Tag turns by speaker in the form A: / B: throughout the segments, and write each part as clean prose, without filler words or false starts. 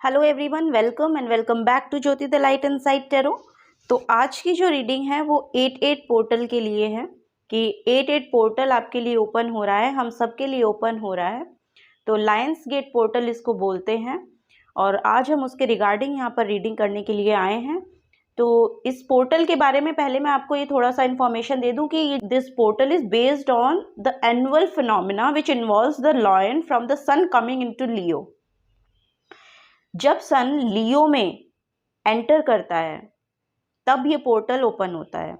A: Hello everyone, welcome and welcome back to Jyoti the light inside tarot. तो आज की जो रीडिंग है वो 88 पोर्टल के लिए है कि 88 पोर्टल आपके लिए ओपन हो रहा है, हम सबके लिए ओपन हो रहा है। तो लायंस गेट पोर्टल इसको बोलते हैं और आज हम उसके रिगार्डिंग यहाँ पर रीडिंग करने के लिए आए हैं। तो इस पोर्टल के बारे में पहले मैं आपको ये थोड़ा सा इन्फॉर्मेशन दे दूं कि this portal is based on the annual phenomena which involves the lion from the sun coming into Leo. जब सन लियो में एंटर करता है तब ये पोर्टल ओपन होता है।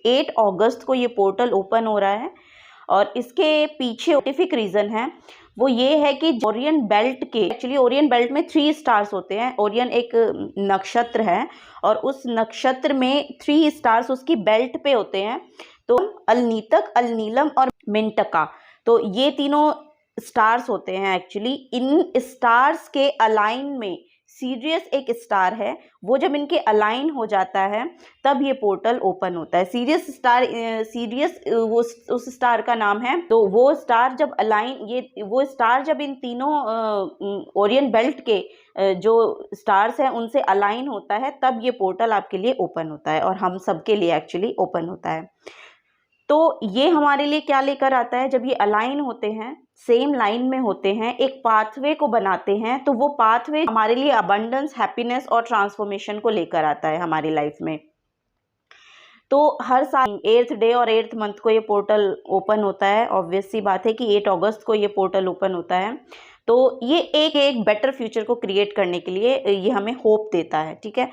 A: 8 अगस्त को ये पोर्टल ओपन हो रहा है और इसके पीछे साइंटिफिक रीज़न है वो ये है कि ओरियन बेल्ट के एक्चुअली ओरियन बेल्ट में 3 स्टार्स होते हैं। ओरियन एक नक्षत्र है और उस नक्षत्र में 3 स्टार्स उसकी बेल्ट पे होते हैं। तो अलनीतक, अलनीलम और मिंटका, तो ये तीनों स्टार्स होते हैं। एक्चुअली इन स्टार्स के अलाइन में सीरियस एक स्टार है, वो जब इनके अलाइन हो जाता है तब ये पोर्टल ओपन होता है। सीरियस स्टार, सीरियस वो उस स्टार का नाम है। तो वो स्टार जब अलाइन, ये वो स्टार जब इन तीनों ओरियन बेल्ट के जो स्टार्स हैं उनसे अलाइन होता है तब ये पोर्टल आपके लिए ओपन होता है और हम सबके लिए एक्चुअली ओपन होता है। तो ये हमारे लिए क्या लेकर आता है, जब ये अलाइन होते हैं, सेम लाइन में होते हैं, एक पाथवे को बनाते हैं, तो वो पाथवे हमारे लिए अबंडेंस, हैप्पीनेस और ट्रांसफॉर्मेशन को लेकर आता है हमारी लाइफ में। तो हर साल 8th डे और 8th मंथ को ये पोर्टल ओपन होता है। ऑब्वियस सी बात है कि 8 अगस्त को ये पोर्टल ओपन होता है। तो ये एक बेटर फ्यूचर को क्रिएट करने के लिए ये हमें होप देता है। ठीक है,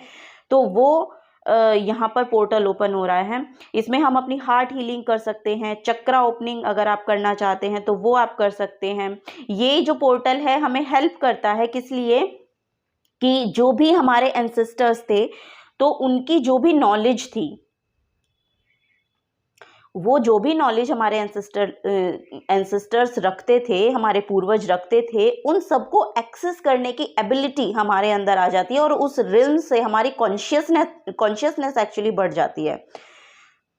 A: तो वो यहाँ पर पोर्टल ओपन हो रहा है। इसमें हम अपनी हार्ट हीलिंग कर सकते हैं, चक्रा ओपनिंग अगर आप करना चाहते हैं तो वो आप कर सकते हैं। ये जो पोर्टल है हमें हेल्प करता है किस लिए कि जो भी हमारे एंसेस्टर्स थे तो उनकी जो भी नॉलेज थी, वो जो भी नॉलेज हमारे एंसेस्टर्स रखते थे, हमारे पूर्वज रखते थे, उन सबको एक्सेस करने की एबिलिटी हमारे अंदर आ जाती है और उस रिल्म से हमारी कॉन्शियसनेस एक्चुअली बढ़ जाती है।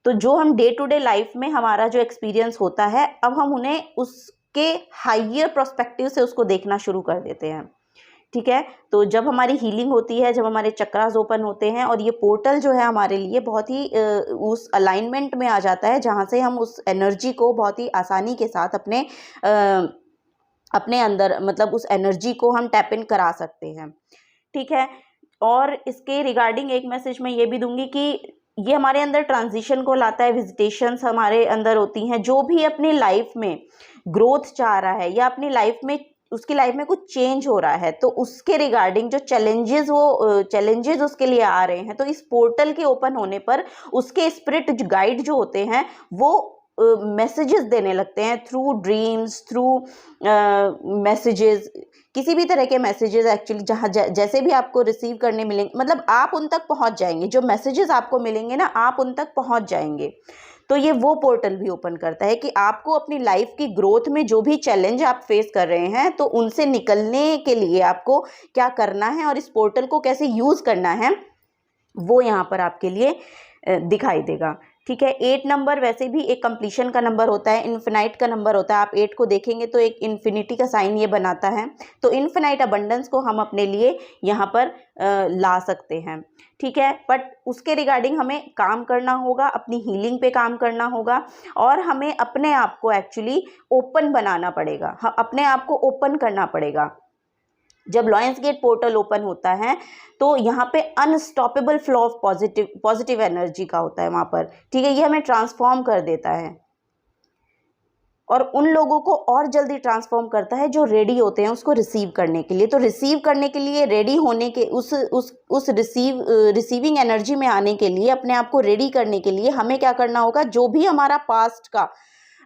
A: तो जो हम डे टू डे लाइफ में हमारा जो एक्सपीरियंस होता है, अब हम उन्हें उसके हाइयर पर्सपेक्टिव से उसको देखना शुरू कर देते हैं। ठीक है, तो जब हमारी हीलिंग होती है, जब हमारे चक्रास ओपन होते हैं और ये पोर्टल जो है हमारे लिए बहुत ही उस अलाइनमेंट में आ जाता है जहाँ से हम उस एनर्जी को बहुत ही आसानी के साथ अपने अंदर, मतलब उस एनर्जी को हम टैप इन करा सकते हैं। ठीक है, और इसके रिगार्डिंग एक मैसेज मैं ये भी दूंगी कि ये हमारे अंदर ट्रांजिशन को लाता है, विजिटेशंस हमारे अंदर होती हैं। जो भी अपनी लाइफ में ग्रोथ चाह रहा है या अपनी लाइफ में, उसकी लाइफ में कुछ चेंज हो रहा है, तो उसके रिगार्डिंग जो चैलेंजेस उसके लिए आ रहे हैं, तो इस पोर्टल के ओपन होने पर उसके स्पिरिट गाइड जो होते हैं वो मैसेजेस देने लगते हैं थ्रू ड्रीम्स, थ्रू मैसेजेस, किसी भी तरह के मैसेजेस एक्चुअली जहाँ जैसे भी आपको रिसीव करने मिलेंगे, मतलब आप उन तक पहुँच जाएंगे। जो मैसेजेस आपको मिलेंगे ना, आप उन तक पहुँच जाएंगे। तो ये वो पोर्टल भी ओपन करता है कि आपको अपनी लाइफ की ग्रोथ में जो भी चैलेंज आप फेस कर रहे हैं, तो उनसे निकलने के लिए आपको क्या करना है और इस पोर्टल को कैसे यूज़ करना है, वो यहाँ पर आपके लिए दिखाई देगा। ठीक है, 8 नंबर वैसे भी एक कंप्लीशन का नंबर होता है, इन्फिनाइट का नंबर होता है। आप 8 को देखेंगे तो एक इन्फिनिटी का साइन ये बनाता है। तो इन्फिनाइट अबंडेंस को हम अपने लिए यहाँ पर ला सकते हैं। ठीक है, बट उसके रिगार्डिंग हमें काम करना होगा, अपनी हीलिंग पे काम करना होगा और हमें अपने आप को एक्चुअली ओपन बनाना पड़ेगा, अपने आप को ओपन करना पड़ेगा। जब लायंस गेट पोर्टल ओपन होता है तो यहाँ पे unstoppable flow of positive energy का होता है वहाँ पर। ठीक है, ये हमें ट्रांसफॉर्म कर देता है और उन लोगों को और जल्दी ट्रांसफॉर्म करता है जो रेडी होते हैं उसको रिसीव करने के लिए। तो रिसीव करने के लिए, रेडी होने के, उस रिसीविंग एनर्जी में आने के लिए, अपने आप को रेडी करने के लिए हमें क्या करना होगा, जो भी हमारा पास्ट का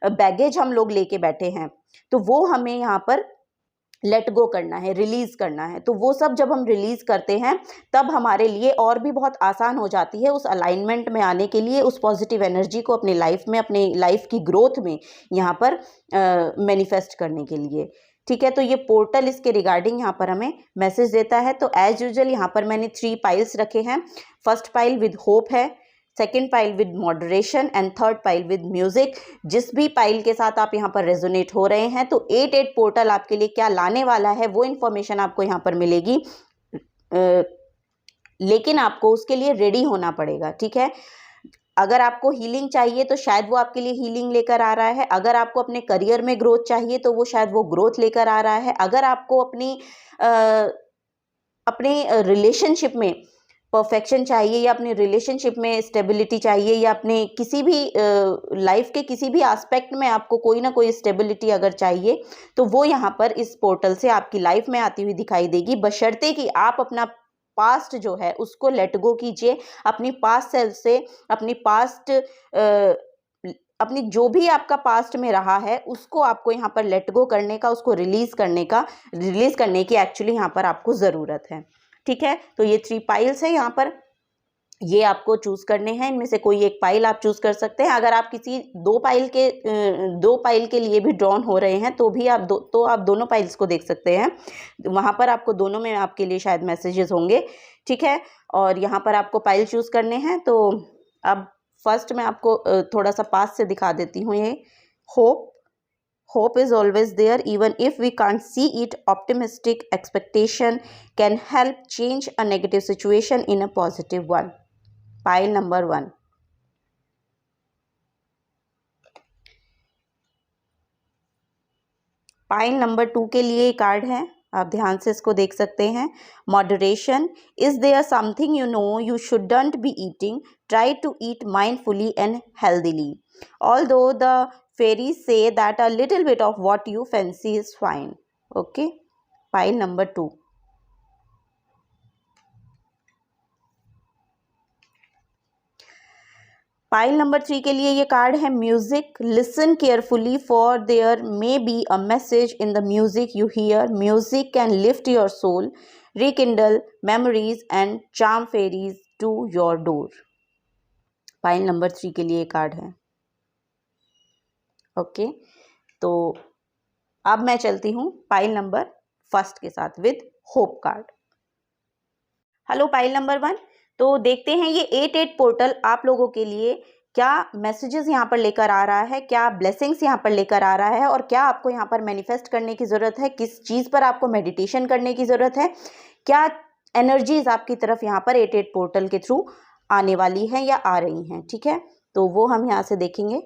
A: बैगेज हम लोग लेके बैठे हैं तो वो हमें यहाँ पर लेट गो करना है, रिलीज़ करना है। तो वो सब जब हम रिलीज़ करते हैं तब हमारे लिए और भी बहुत आसान हो जाती है उस अलाइनमेंट में आने के लिए, उस पॉजिटिव एनर्जी को अपनी लाइफ में, अपनी लाइफ की ग्रोथ में यहाँ पर मैनिफेस्ट करने के लिए। ठीक है, तो ये पोर्टल इसके रिगार्डिंग यहाँ पर हमें मैसेज देता है। तो एज यूजुअल यहाँ पर मैंने 3 पाइल्स रखे हैं। फर्स्ट पाइल विद होप है, second pile with moderation and third pile with music. जिस भी पाइल के साथ आप यहाँ पर रेजोनेट हो रहे हैं, तो 88 पोर्टल आपके लिए क्या लाने वाला है वो इन्फॉर्मेशन आपको यहाँ पर मिलेगी। लेकिन आपको उसके लिए रेडी होना पड़ेगा, ठीक है। अगर आपको हीलिंग चाहिए तो शायद वो आपके लिए हीलिंग लेकर आ रहा है, अगर आपको अपने करियर में ग्रोथ चाहिए तो वो शायद वो ग्रोथ लेकर आ रहा है, अगर आपको अपने रिलेशनशिप में परफेक्शन चाहिए या अपने रिलेशनशिप में स्टेबिलिटी चाहिए या अपने किसी भी लाइफ के किसी भी एस्पेक्ट में आपको कोई ना कोई स्टेबिलिटी अगर चाहिए तो वो यहाँ पर इस पोर्टल से आपकी लाइफ में आती हुई दिखाई देगी, बशर्ते कि आप अपना पास्ट जो है उसको लेट गो कीजिए, अपनी पास्ट सेल्फ से अपनी पास्ट अपनी जो भी आपका पास्ट में रहा है उसको आपको यहाँ पर लेट गो करने का, उसको रिलीज करने की एक्चुअली यहाँ पर आपको ज़रूरत है, ठीक है। तो ये 3 पाइल्स है यहाँ पर, ये आपको चूज करने हैं, इनमें से कोई एक पाइल आप चूज कर सकते हैं। अगर आप किसी 2 पाइल के लिए भी ड्रॉन हो रहे हैं तो भी आप दोनों पाइल्स को देख सकते हैं, वहां पर आपको दोनों में आपके लिए शायद मैसेजेस होंगे, ठीक है। और यहाँ पर आपको पाइल चूज करने हैं। तो अब फर्स्ट मैं आपको थोड़ा सा पास से दिखा देती हूँ। ये hope is always there even if we can't see it. Optimistic expectation can help change a negative situation in a positive one. Pile number 1. Pile number 2 के लिए कार्ड है, आप ध्यान से इसको देख सकते हैं। Moderation, is there something you know you shouldn't be eating, try to eat mindfully and healthily, although the fairies say that a little bit of what you fancy is fine. Okay, pile number 2. Pile number 3 के लिए ये card है music, listen carefully for there may be a message in the music you hear, music can lift your soul, rekindle memories and charm fairies to your door. Pile number 3 के लिए card है। Okay, तो अब मैं चलती हूँ pile number 1 के साथ with hope card. Hello pile number 1, तो देखते हैं ये 8 पोर्टल आप लोगों के लिए क्या मैसेजेस यहाँ पर लेकर आ रहा है, क्या ब्लेसिंग्स यहाँ पर लेकर आ रहा है और क्या आपको यहाँ पर मैनिफेस्ट करने की ज़रूरत है, किस चीज़ पर आपको मेडिटेशन करने की ज़रूरत है, क्या एनर्जीज आपकी तरफ यहाँ पर 8 पोर्टल के थ्रू आने वाली है या आ रही हैं, ठीक है। तो वो हम यहाँ से देखेंगे।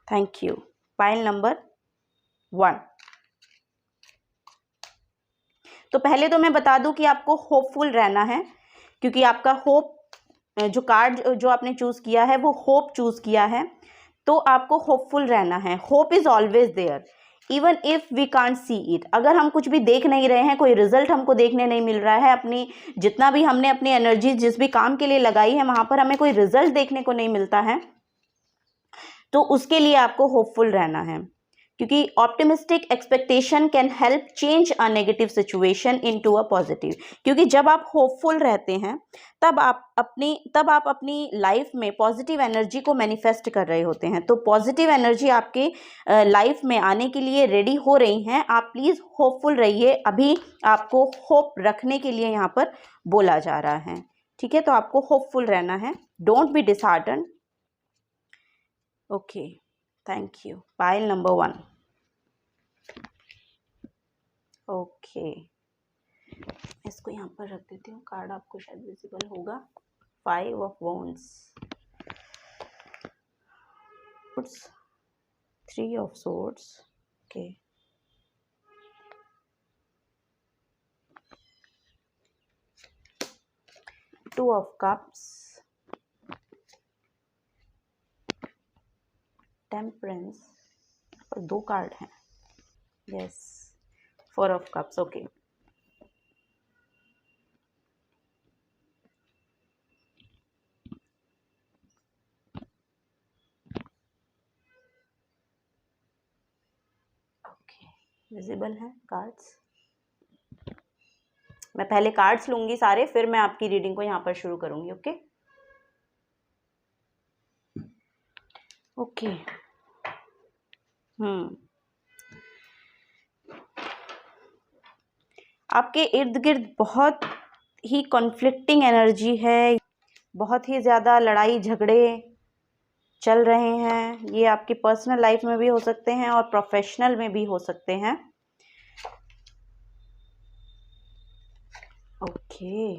A: Thank you. पाइल नंबर 1, तो पहले तो मैं बता दूं कि आपको होपफुल रहना है, क्योंकि आपका होप जो कार्ड जो आपने चूज किया है वो होप चूज किया है, तो आपको होपफुल रहना है। Hope is always there even if we can't see it. अगर हम कुछ भी देख नहीं रहे हैं, कोई रिजल्ट हमको देखने नहीं मिल रहा है, अपनी जितना भी हमने अपनी एनर्जी जिस भी काम के लिए लगाई है वहां पर हमें कोई रिजल्ट देखने को नहीं मिलता है, तो उसके लिए आपको होपफुल रहना है, क्योंकि optimistic expectation can help change a negative situation into a positive. क्योंकि जब आप होपफुल रहते हैं तब आप अपनी लाइफ में पॉजिटिव एनर्जी को मैनिफेस्ट कर रहे होते हैं। तो पॉजिटिव एनर्जी आपके लाइफ में आने के लिए रेडी हो रही हैं। आप प्लीज़ होपफुल रहिए, अभी आपको होप रखने के लिए यहाँ पर बोला जा रहा है, ठीक है। तो आपको होपफुल रहना है, don't be dishearten. Okay, thank you. Pile number 1। Okay, इसको यहाँ पर रख देती हूँ, कार्ड आपको शायद विजिबल होगा। 5 of wands, 3 of swords, okay, 2 of cups, temperance और 2 कार्ड हैं, yes, 4 of cups. Okay, visible है कार्ड्स। मैं पहले कार्ड्स लूंगी सारे, फिर मैं आपकी रीडिंग को यहाँ पर शुरू करूंगी। ओके ओके, आपके इर्द गिर्द बहुत ही कॉन्फ्लिक्टिंग एनर्जी है, बहुत ही ज़्यादा लड़ाई झगड़े चल रहे हैं। ये आपकी पर्सनल लाइफ में भी हो सकते हैं और प्रोफेशनल में भी हो सकते हैं। ओके।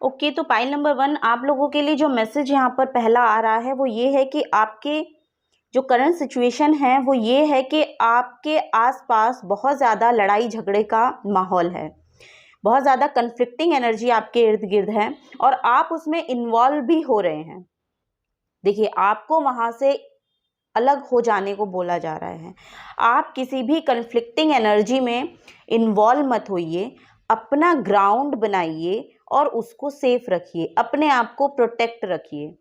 A: ओके, तो पाइल नंबर 1 आप लोगों के लिए जो मैसेज यहाँ पर पहला आ रहा है वो ये है कि आपके जो करंट सिचुएशन है वो ये है कि आपके आसपास बहुत ज़्यादा लड़ाई झगड़े का माहौल है, बहुत ज़्यादा कन्फ्लिक्टिंग एनर्जी आपके इर्द गिर्द है और आप उसमें इन्वॉल्व भी हो रहे हैं। देखिए, आपको वहाँ से अलग हो जाने को बोला जा रहा है। आप किसी भी कन्फ्लिक्टिंग एनर्जी में इन्वॉल्व मत होइए, अपना ग्राउंड बनाइए और उसको सेफ रखिए, अपने आप को प्रोटेक्ट रखिए,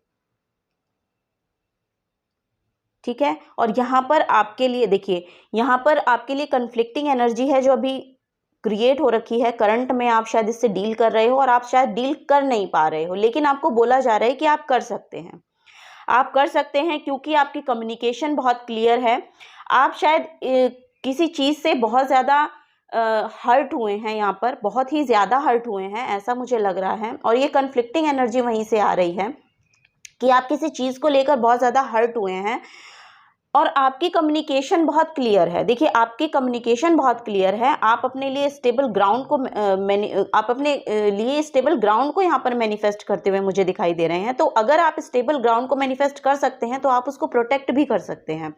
A: ठीक है। और यहाँ पर आपके लिए देखिए, यहाँ पर आपके लिए कन्फ्लिक्टिंग एनर्जी है जो अभी क्रिएट हो रखी है करंट में। आप शायद इससे डील कर रहे हो और आप शायद डील कर नहीं पा रहे हो, लेकिन आपको बोला जा रहा है कि आप कर सकते हैं, आप कर सकते हैं क्योंकि आपकी कम्युनिकेशन बहुत क्लियर है। आप शायद किसी चीज़ से बहुत ज़्यादा हर्ट हुए हैं, यहाँ पर बहुत ही ज़्यादा हर्ट हुए हैं, ऐसा मुझे लग रहा है। और ये कन्फ्लिक्टिंग एनर्जी वहीं से आ रही है कि आप किसी चीज़ को लेकर बहुत ज़्यादा हर्ट हुए हैं और आपकी कम्युनिकेशन बहुत क्लियर है। देखिए, आपकी कम्युनिकेशन बहुत क्लियर है। आप अपने लिए स्टेबल ग्राउंड को आप अपने लिए स्टेबल ग्राउंड को यहाँ पर मैनिफेस्ट करते हुए मुझे दिखाई दे रहे हैं। तो अगर आप स्टेबल ग्राउंड को मैनिफेस्ट कर सकते हैं तो आप उसको प्रोटेक्ट भी कर सकते हैं।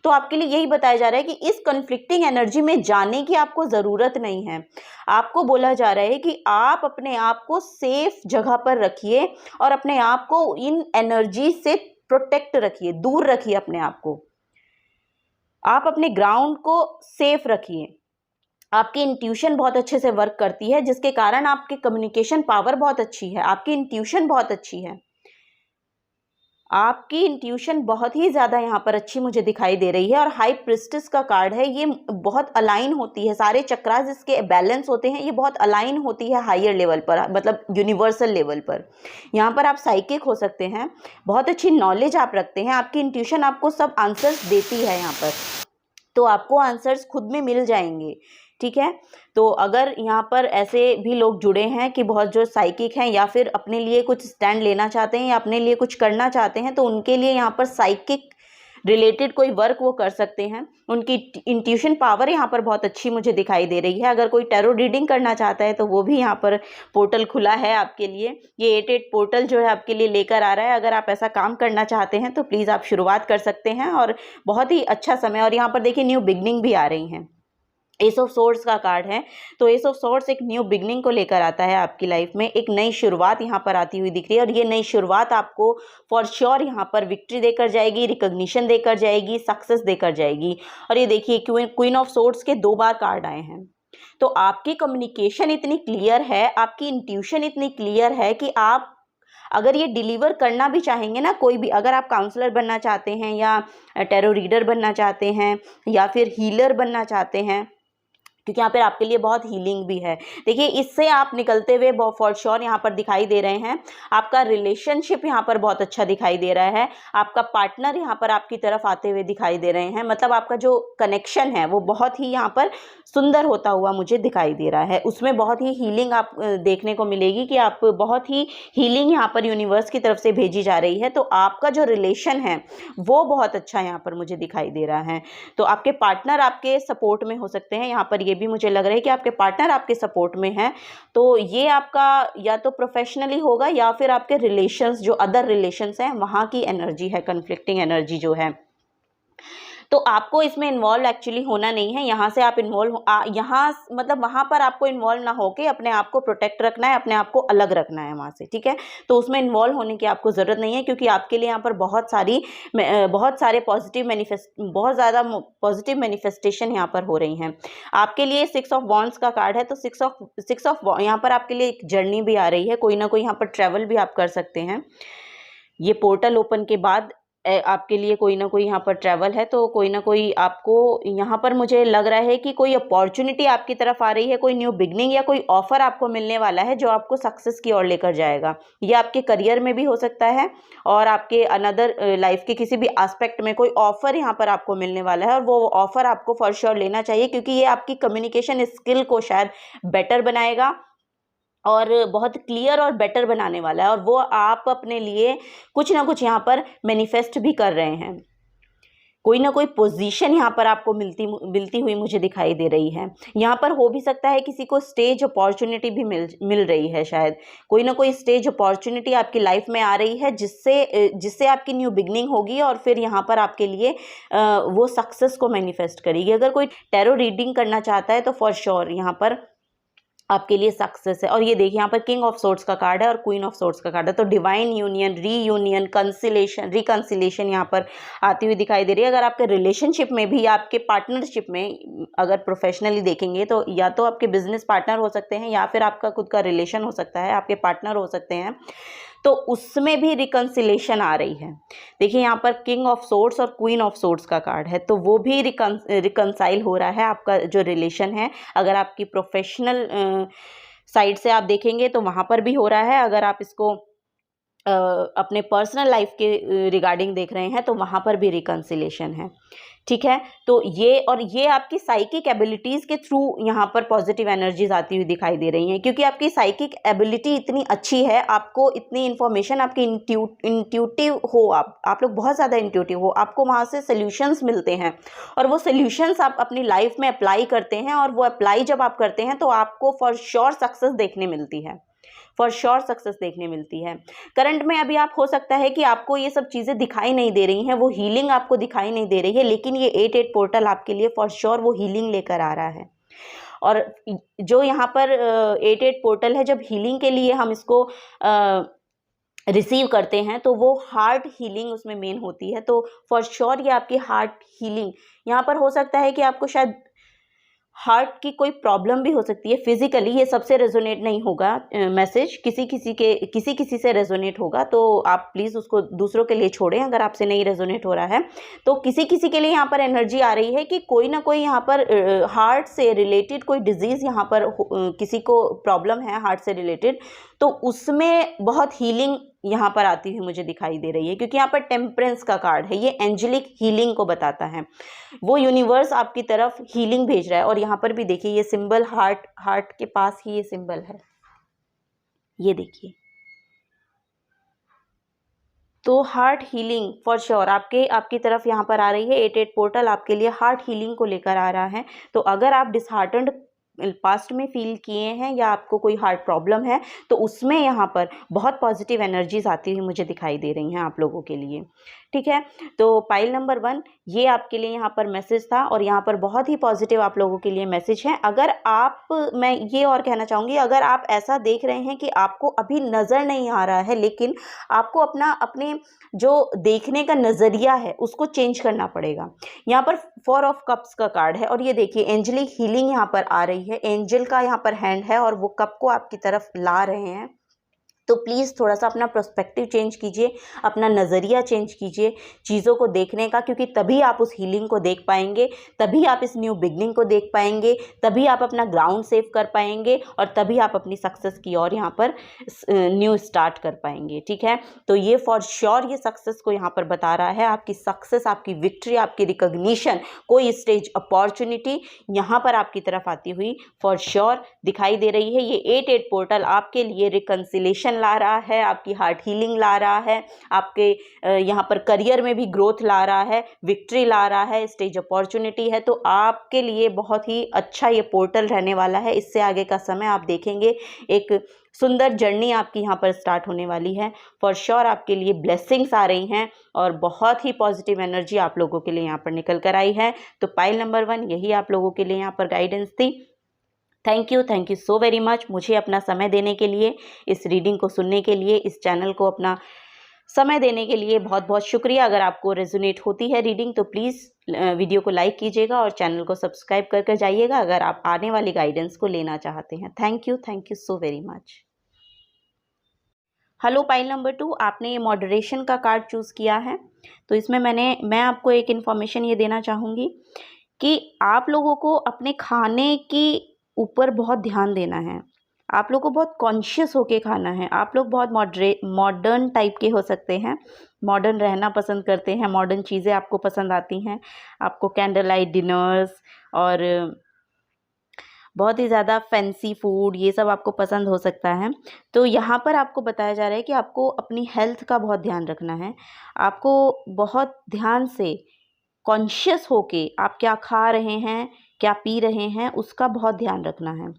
A: तो आपके लिए यही बताया जा रहा है कि इस कन्फ्लिक्टिंग एनर्जी में जाने की आपको ज़रूरत नहीं है। आपको बोला जा रहा है कि आप अपने आप को सेफ जगह पर रखिए और अपने आप को इन एनर्जी से प्रोटेक्ट रखिए, दूर रखिए अपने आप को। आप अपने ग्राउंड को सेफ रखिए। आपकी इंट्यूशन बहुत अच्छे से वर्क करती है, जिसके कारण आपकी कम्युनिकेशन पावर बहुत अच्छी है, आपकी इंट्यूशन बहुत अच्छी है, आपकी इंट्यूशन बहुत ही ज़्यादा यहाँ पर अच्छी मुझे दिखाई दे रही है। और हाई प्रिस्टेस का कार्ड है, ये बहुत अलाइन होती है, सारे चक्रास इसके बैलेंस होते हैं, ये बहुत अलाइन होती है हायर लेवल पर, मतलब यूनिवर्सल लेवल पर। यहाँ पर आप साइकिक हो सकते हैं, बहुत अच्छी नॉलेज आप रखते हैं, आपकी इंट्यूशन आपको सब आंसर्स देती है यहाँ पर, तो आपको आंसर्स खुद में मिल जाएंगे, ठीक है। तो अगर यहाँ पर ऐसे भी लोग जुड़े हैं कि बहुत जो साइकिक हैं या फिर अपने लिए कुछ स्टैंड लेना चाहते हैं या अपने लिए कुछ करना चाहते हैं, तो उनके लिए यहाँ पर साइकिक रिलेटेड कोई वर्क वो कर सकते हैं। उनकी इंट्यूशन पावर यहाँ पर बहुत अच्छी मुझे दिखाई दे रही है। अगर कोई टैरो रीडिंग करना चाहता है तो वो भी यहाँ पर पोर्टल खुला है आपके लिए। ये 88 पोर्टल जो है आपके लिए लेकर आ रहा है। अगर आप ऐसा काम करना चाहते हैं तो प्लीज़ आप शुरुआत कर सकते हैं और बहुत ही अच्छा समय। और यहाँ पर देखिए न्यू बिगनिंग भी आ रही हैं। एस ऑफ सोर्ड्स का कार्ड है, तो एस ऑफ सोर्ड्स एक न्यू बिगनिंग को लेकर आता है आपकी लाइफ में, एक नई शुरुआत यहाँ पर आती हुई दिख रही है। और ये नई शुरुआत आपको फॉर श्योर यहाँ पर विक्ट्री देकर जाएगी, रिकॉग्निशन देकर जाएगी, सक्सेस देकर जाएगी। और ये देखिए क्वीन ऑफ सोर्ड्स के 2 बार कार्ड आए हैं। तो आपकी कम्युनिकेशन इतनी क्लियर है, आपकी इंट्यूशन इतनी क्लियर है कि आप अगर ये डिलीवर करना भी चाहेंगे ना, कोई भी, अगर आप काउंसलर बनना चाहते हैं या टैरो रीडर बनना चाहते हैं या फिर हीलर बनना चाहते हैं, क्योंकि यहाँ पे आपके लिए बहुत हीलिंग भी है। देखिए, इससे आप निकलते हुए फॉर श्योर यहाँ पर दिखाई दे रहे हैं। आपका रिलेशनशिप यहाँ पर बहुत अच्छा दिखाई दे रहा है, आपका पार्टनर यहाँ पर आपकी तरफ आते हुए दिखाई दे रहे हैं। मतलब आपका जो कनेक्शन है वो बहुत ही यहाँ पर सुंदर होता हुआ मुझे दिखाई दे रहा है। उसमें बहुत ही हीलिंग आप देखने को मिलेगी कि आप बहुत ही हीलिंग यहाँ पर यूनिवर्स की तरफ से भेजी जा रही है। तो आपका जो रिलेशन है वो बहुत अच्छा यहाँ पर मुझे दिखाई दे रहा है। तो आपके पार्टनर आपके सपोर्ट में हो सकते हैं। यहाँ पर ये भी मुझे लग रहा है कि आपके पार्टनर आपके सपोर्ट में है। तो ये आपका या तो प्रोफेशनली होगा या फिर आपके रिलेशंस, जो अदर रिलेशंस हैं, वहाँ की एनर्जी है, कन्फ्लिक्टिंग एनर्जी जो है। तो आपको इसमें इन्वॉल्व एक्चुअली होना नहीं है। यहाँ से आप इन्वॉल्व यहाँ मतलब वहाँ पर आपको इन्वॉल्व ना होके अपने आप को प्रोटेक्ट रखना है, अपने आप को अलग रखना है वहाँ से, ठीक है। तो उसमें इन्वॉल्व होने की आपको ज़रूरत नहीं है, क्योंकि आपके लिए यहाँ पर बहुत सारे बहुत ज़्यादा पॉजिटिव मैनिफेस्टेशन यहाँ पर हो रही हैं। आपके लिए 6 ऑफ वॉन्ड्स का कार्ड है, तो 6 ऑफ यहाँ पर आपके लिए एक जर्नी भी आ रही है, कोई ना कोई यहाँ पर ट्रैवल भी आप कर सकते हैं। ये पोर्टल ओपन के बाद आपके लिए कोई ना कोई यहाँ पर ट्रैवल है, तो कोई ना कोई आपको यहाँ पर मुझे लग रहा है कि कोई अपॉर्चुनिटी आपकी तरफ आ रही है, कोई न्यू बिगनिंग या कोई ऑफर आपको मिलने वाला है जो आपको सक्सेस की ओर लेकर जाएगा। ये आपके करियर में भी हो सकता है और आपके अनदर लाइफ के किसी भी एस्पेक्ट में कोई ऑफर यहाँ पर आपको मिलने वाला है, और वो ऑफर आपको फॉर श्योर लेना चाहिए, क्योंकि ये आपकी कम्युनिकेशन स्किल को शायद बेटर बनाएगा और बहुत क्लियर और बेटर बनाने वाला है, और वो आप अपने लिए कुछ ना कुछ यहाँ पर मैनिफेस्ट भी कर रहे हैं। कोई ना कोई पोजीशन यहाँ पर आपको मिलती हुई मुझे दिखाई दे रही है। यहाँ पर हो भी सकता है किसी को स्टेज अपॉर्चुनिटी भी मिल रही है, शायद कोई ना कोई स्टेज अपॉर्चुनिटी आपकी लाइफ में आ रही है, जिससे आपकी न्यू बिगनिंग होगी और फिर यहाँ पर आपके लिए वो सक्सेस को मैनिफेस्ट करेगी। अगर कोई टैरो रीडिंग करना चाहता है तो फॉर श्योर यहाँ पर आपके लिए सक्सेस है। और ये देखिए यहाँ पर किंग ऑफ सोर्ड्स का कार्ड है और क्वीन ऑफ सोर्ड्स का कार्ड है, तो डिवाइन यूनियन, रीयूनियन, रिकंसिलेशन यहाँ पर आती हुई दिखाई दे रही है। अगर आपके रिलेशनशिप में भी या आपके पार्टनरशिप में अगर प्रोफेशनली देखेंगे तो या तो आपके बिजनेस पार्टनर हो सकते हैं या फिर आपका खुद का रिलेशन हो सकता है, आपके पार्टनर हो सकते हैं, तो उसमें भी रिकंसिलेशन आ रही है। देखिए यहाँ पर किंग ऑफ सोर्ड्स और क्वीन ऑफ सोर्ड्स का कार्ड है, तो वो भी रिकंसाइल हो रहा है आपका जो रिलेशन है। अगर आपकी प्रोफेशनल साइड से आप देखेंगे तो वहाँ पर भी हो रहा है। अगर आप इसको अपने पर्सनल लाइफ के रिगार्डिंग देख रहे हैं तो वहाँ पर भी रिकंसिलेशन है, ठीक है। तो ये आपकी साइकिक एबिलिटीज़ के थ्रू यहाँ पर पॉजिटिव एनर्जीज आती हुई दिखाई दे रही हैं, क्योंकि आपकी साइकिक एबिलिटी इतनी अच्छी है, आपको इतनी इन्फॉर्मेशन, आपकी इंट्यूटिव हो, आप लोग बहुत ज़्यादा इंट्यूटिव हो, आपको वहाँ से सोल्यूशंस मिलते हैं और वो सोल्यूशंस आप अपनी लाइफ में अप्लाई करते हैं, और वो अप्लाई जब आप करते हैं तो आपको फॉर श्योर सक्सेस देखने मिलती है, फॉर श्योर सक्सेस देखने मिलती है। करंट में अभी आप हो सकता है कि आपको ये सब चीज़ें दिखाई नहीं दे रही हैं, वो हीलिंग आपको दिखाई नहीं दे रही है, लेकिन ये 8-8 पोर्टल आपके लिए फॉर श्योर वो हीलिंग लेकर आ रहा है। और जो यहाँ पर 8-8 पोर्टल है, जब हीलिंग के लिए हम इसको रिसीव करते हैं तो वो हार्ट हीलिंग उसमें मेन होती है। तो फॉर श्योर ये आपकी हार्ट हीलिंग, यहाँ पर हो सकता है कि आपको शायद हार्ट की कोई प्रॉब्लम भी हो सकती है फिजिकली, ये सबसे रेजोनेट नहीं होगा मैसेज, किसी से रेजोनेट होगा, तो आप प्लीज़ उसको दूसरों के लिए छोड़ें अगर आपसे नहीं रेजोनेट हो रहा है। तो किसी के लिए यहाँ पर एनर्जी आ रही है कि कोई ना कोई यहाँ पर हार्ट से रिलेटेड कोई डिजीज़ यहाँ पर किसी को प्रॉब्लम है हार्ट से रिलेटेड, तो उसमें बहुत हीलिंग यहाँ पर आती हुई मुझे दिखाई दे रही है, क्योंकि यहाँ पर टेम्परेंस का कार्ड है, ये एंजेलिक हीलिंग को बताता है। वो यूनिवर्स आपकी तरफ हीलिंग भेज रहा है। और यहाँ पर भी देखिए ये सिंबल हार्ट के पास ही ये सिंबल है, ये देखिए, तो हार्ट हीलिंग फॉर श्योर आपकी तरफ यहाँ पर आ रही है। 8-8 पोर्टल आपके लिए हार्ट हीलिंग को लेकर आ रहा है। तो अगर आप डिसहार्टन्ड पास्ट में फील किए हैं या आपको कोई हार्ट प्रॉब्लम है तो उसमें यहाँ पर बहुत पॉजिटिव एनर्जीज आती हुई मुझे दिखाई दे रही हैं आप लोगों के लिए, ठीक है। तो पाइल नंबर 1 ये आपके लिए यहाँ पर मैसेज था, और यहाँ पर बहुत ही पॉजिटिव आप लोगों के लिए मैसेज है। अगर मैं ये और कहना चाहूँगी, अगर आप ऐसा देख रहे हैं कि आपको अभी नज़र नहीं आ रहा है, लेकिन आपको अपने जो देखने का नज़रिया है उसको चेंज करना पड़ेगा। यहाँ पर 4 ऑफ कप्स का कार्ड है, और ये देखिए एंजेलिक हीलिंग यहाँ पर आ रही है, एंजल का यहाँ पर हैंड है और वो कप को आपकी तरफ ला रहे हैं। तो प्लीज़ थोड़ा सा अपना पर्सपेक्टिव चेंज कीजिए, अपना नज़रिया चेंज कीजिए चीज़ों को देखने का, क्योंकि तभी आप उस हीलिंग को देख पाएंगे, तभी आप इस न्यू बिगनिंग को देख पाएंगे, तभी आप अपना ग्राउंड सेव कर पाएंगे, और तभी आप अपनी सक्सेस की ओर यहाँ पर न्यू स्टार्ट कर पाएंगे, ठीक है। तो ये फॉर श्योर ये सक्सेस को यहाँ पर बता रहा है, आपकी सक्सेस, आपकी विक्ट्री, आपकी रिकॉग्निशन, कोई स्टेज अपॉर्चुनिटी यहाँ पर आपकी तरफ आती हुई फॉर श्योर दिखाई दे रही है। ये 8-8 पोर्टल आपके लिए रिकंसिलेशन ला रहा है, आपकी हार्ट हीलिंग ला रहा है, आपके यहाँ पर करियर में भी ग्रोथ ला रहा है, विक्ट्री ला रहा है, स्टेज अपॉर्चुनिटी है। तो आपके लिए बहुत ही अच्छा ये पोर्टल रहने वाला है। इससे आगे का समय आप देखेंगे एक सुंदर जर्नी आपकी यहाँ पर स्टार्ट होने वाली है। फॉर श्योर आपके लिए ब्लेसिंग्स आ रही हैं और बहुत ही पॉजिटिव एनर्जी आप लोगों के लिए यहाँ पर निकल कर आई है। तो पाइल नंबर 1 यही आप लोगों के लिए यहाँ पर गाइडेंस थी। Thank you so very much मुझे अपना समय देने के लिए, इस रीडिंग को सुनने के लिए, इस चैनल को अपना समय देने के लिए बहुत बहुत शुक्रिया। अगर आपको रेजोनेट होती है रीडिंग तो प्लीज़ वीडियो को लाइक कीजिएगा और चैनल को सब्सक्राइब कर जाइएगा अगर आप आने वाली गाइडेंस को लेना चाहते हैं। Thank you so very much. Hello pile number 2, आपने ये मॉडरेशन का कार्ड चूज़ किया है, तो इसमें मैं आपको एक इन्फॉर्मेशन ये देना चाहूँगी कि आप लोगों को अपने खाने की ऊपर बहुत ध्यान देना है। आप लोग को बहुत कॉन्शियस होके खाना है। आप लोग बहुत मॉडर्न टाइप के हो सकते हैं, मॉडर्न रहना पसंद करते हैं, मॉडर्न चीज़ें आपको पसंद आती हैं, आपको कैंडल लाइट डिनर्स और बहुत ही ज़्यादा फैंसी फूड ये सब आपको पसंद हो सकता है। तो यहाँ पर आपको बताया जा रहा है कि आपको अपनी हेल्थ का बहुत ध्यान रखना है। आपको बहुत ध्यान से कॉन्शियस होके आप क्या खा रहे हैं, क्या पी रहे हैं, उसका बहुत ध्यान रखना है।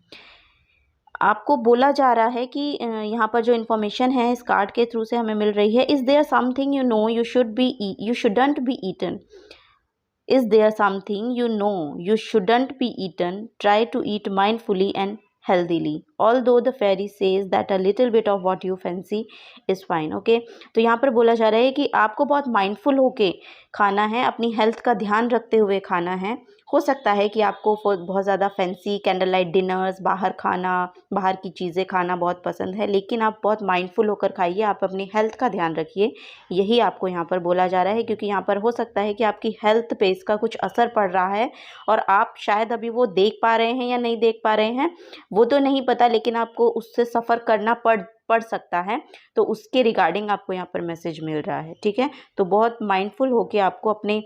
A: आपको बोला जा रहा है कि यहाँ पर जो इन्फॉर्मेशन है इस कार्ड के थ्रू से हमें मिल रही है, is there something you know you shouldn't be eaten. Is there something you know you shouldn't be eaten? Try to eat mindfully and healthily. Although the fairy says that a little bit of what you fancy is fine. Okay? तो यहाँ पर बोला जा रहा है कि आपको बहुत माइंडफुल होके खाना है, अपनी हेल्थ का ध्यान रखते हुए खाना है। हो सकता है कि आपको बहुत ज़्यादा फैंसी कैंडल लाइट डिनर्स, बाहर खाना, बाहर की चीज़ें खाना बहुत पसंद है, लेकिन आप बहुत माइंडफुल होकर खाइए, आप अपनी हेल्थ का ध्यान रखिए। यही आपको यहाँ पर बोला जा रहा है, क्योंकि यहाँ पर हो सकता है कि आपकी हेल्थ पे इसका कुछ असर पड़ रहा है और आप शायद अभी वो देख पा रहे हैं या नहीं देख पा रहे हैं वो तो नहीं पता, लेकिन आपको उससे सफ़र करना पड़ सकता है। तो उसके रिगार्डिंग आपको यहाँ पर मैसेज मिल रहा है। ठीक है, तो बहुत माइंडफुल होकर आपको अपने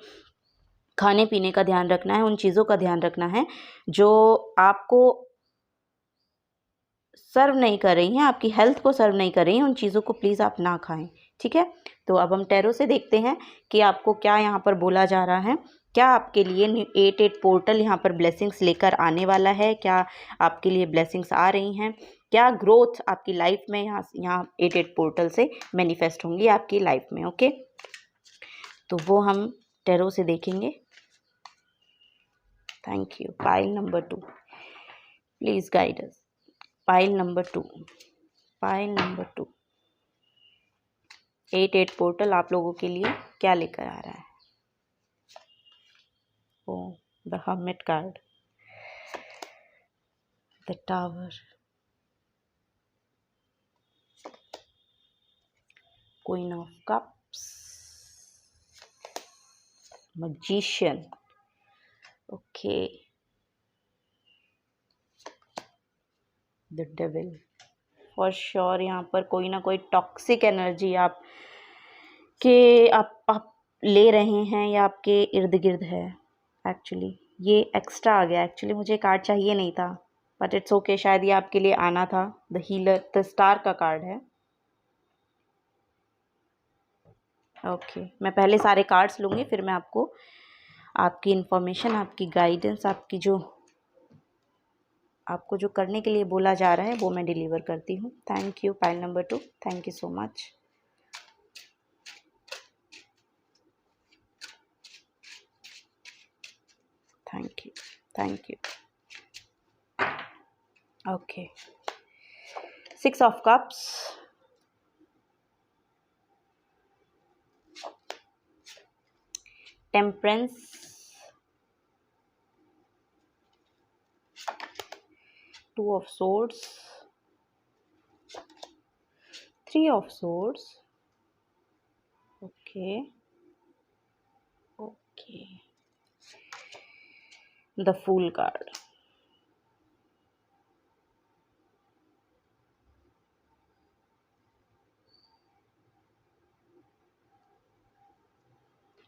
A: खाने पीने का ध्यान रखना है, उन चीज़ों का ध्यान रखना है जो आपको सर्व नहीं कर रही हैं, आपकी हेल्थ को सर्व नहीं कर रही हैं, उन चीज़ों को प्लीज़ आप ना खाएं। ठीक है, तो अब हम टैरो से देखते हैं कि आपको क्या यहाँ पर बोला जा रहा है। क्या आपके लिए 8 पोर्टल यहाँ पर ब्लेसिंग्स लेकर आने वाला है? क्या आपके लिए ब्लेसिंग्स आ रही हैं? क्या ग्रोथ आपकी लाइफ में यहाँ 8 पोर्टल से मैनिफेस्ट होंगी आपकी लाइफ में? ओके, तो वो हम टैरो से देखेंगे। Thank you. Pile number 2, please guide us. Pile number 2, pile number 2, 8 portal आप लोगों के लिए क्या लेकर आ रहा है? Oh, the hermit card, the tower, queen of cups, magician. Okay, the devil. For sure यहाँ पर कोई ना कोई टॉक्सिक एनर्जी आप ले रहे हैं या आपके इर्द गिर्द है। एक्चुअली ये एक्स्ट्रा आ गया, एक्चुअली मुझे कार्ड चाहिए नहीं था, बट इट्स ओके, शायद ये आपके लिए आना था। द हीलर, द स्टार का कार्ड है। ओके, मैं पहले सारे कार्ड्स लूँगी, फिर मैं आपको आपकी इन्फॉर्मेशन, आपकी गाइडेंस, आपको जो करने के लिए बोला जा रहा है वो मैं डिलीवर करती हूँ। Thank you pile number 2, thank you so much. Thank you, thank you. Okay, 6 of cups, temperance, 2 of swords, 3 of swords. Okay, okay, the Fool card.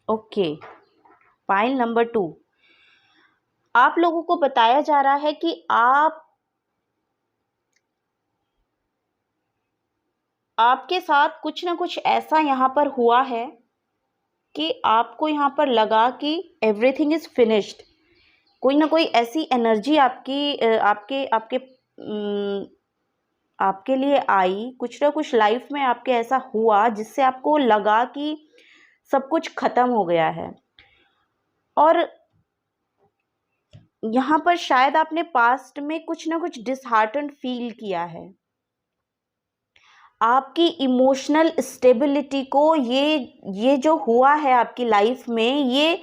A: Okay, pile number 2, आप लोगों को बताया जा रहा है कि आपके साथ कुछ ना कुछ ऐसा यहाँ पर हुआ है कि आपको यहाँ पर लगा कि एवरीथिंग इज़ फिनिश्ड। कोई ना कोई ऐसी एनर्जी आपके लिए आई, कुछ ना कुछ लाइफ में आपके ऐसा हुआ जिससे आपको लगा कि सब कुछ ख़त्म हो गया है। और यहाँ पर शायद आपने पास्ट में कुछ ना कुछ डिसहार्टेंड फील किया है। आपकी इमोशनल स्टेबिलिटी को ये जो हुआ है आपकी लाइफ में, ये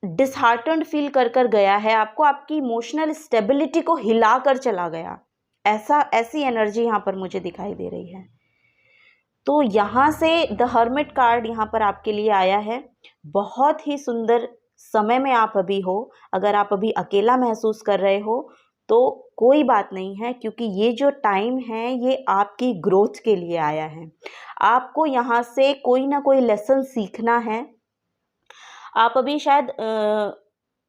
A: डिसहार्टेंड फील कर गया है आपको, आपकी इमोशनल स्टेबिलिटी को हिला कर चला गया। ऐसी एनर्जी यहाँ पर मुझे दिखाई दे रही है। तो यहाँ से द हर्मिट कार्ड यहाँ पर आपके लिए आया है। बहुत ही सुंदर समय में आप अभी हो। अगर आप अभी अकेला महसूस कर रहे हो तो कोई बात नहीं है, क्योंकि ये जो टाइम है ये आपकी ग्रोथ के लिए आया है। आपको यहाँ से कोई ना कोई लेसन सीखना है। आप अभी शायद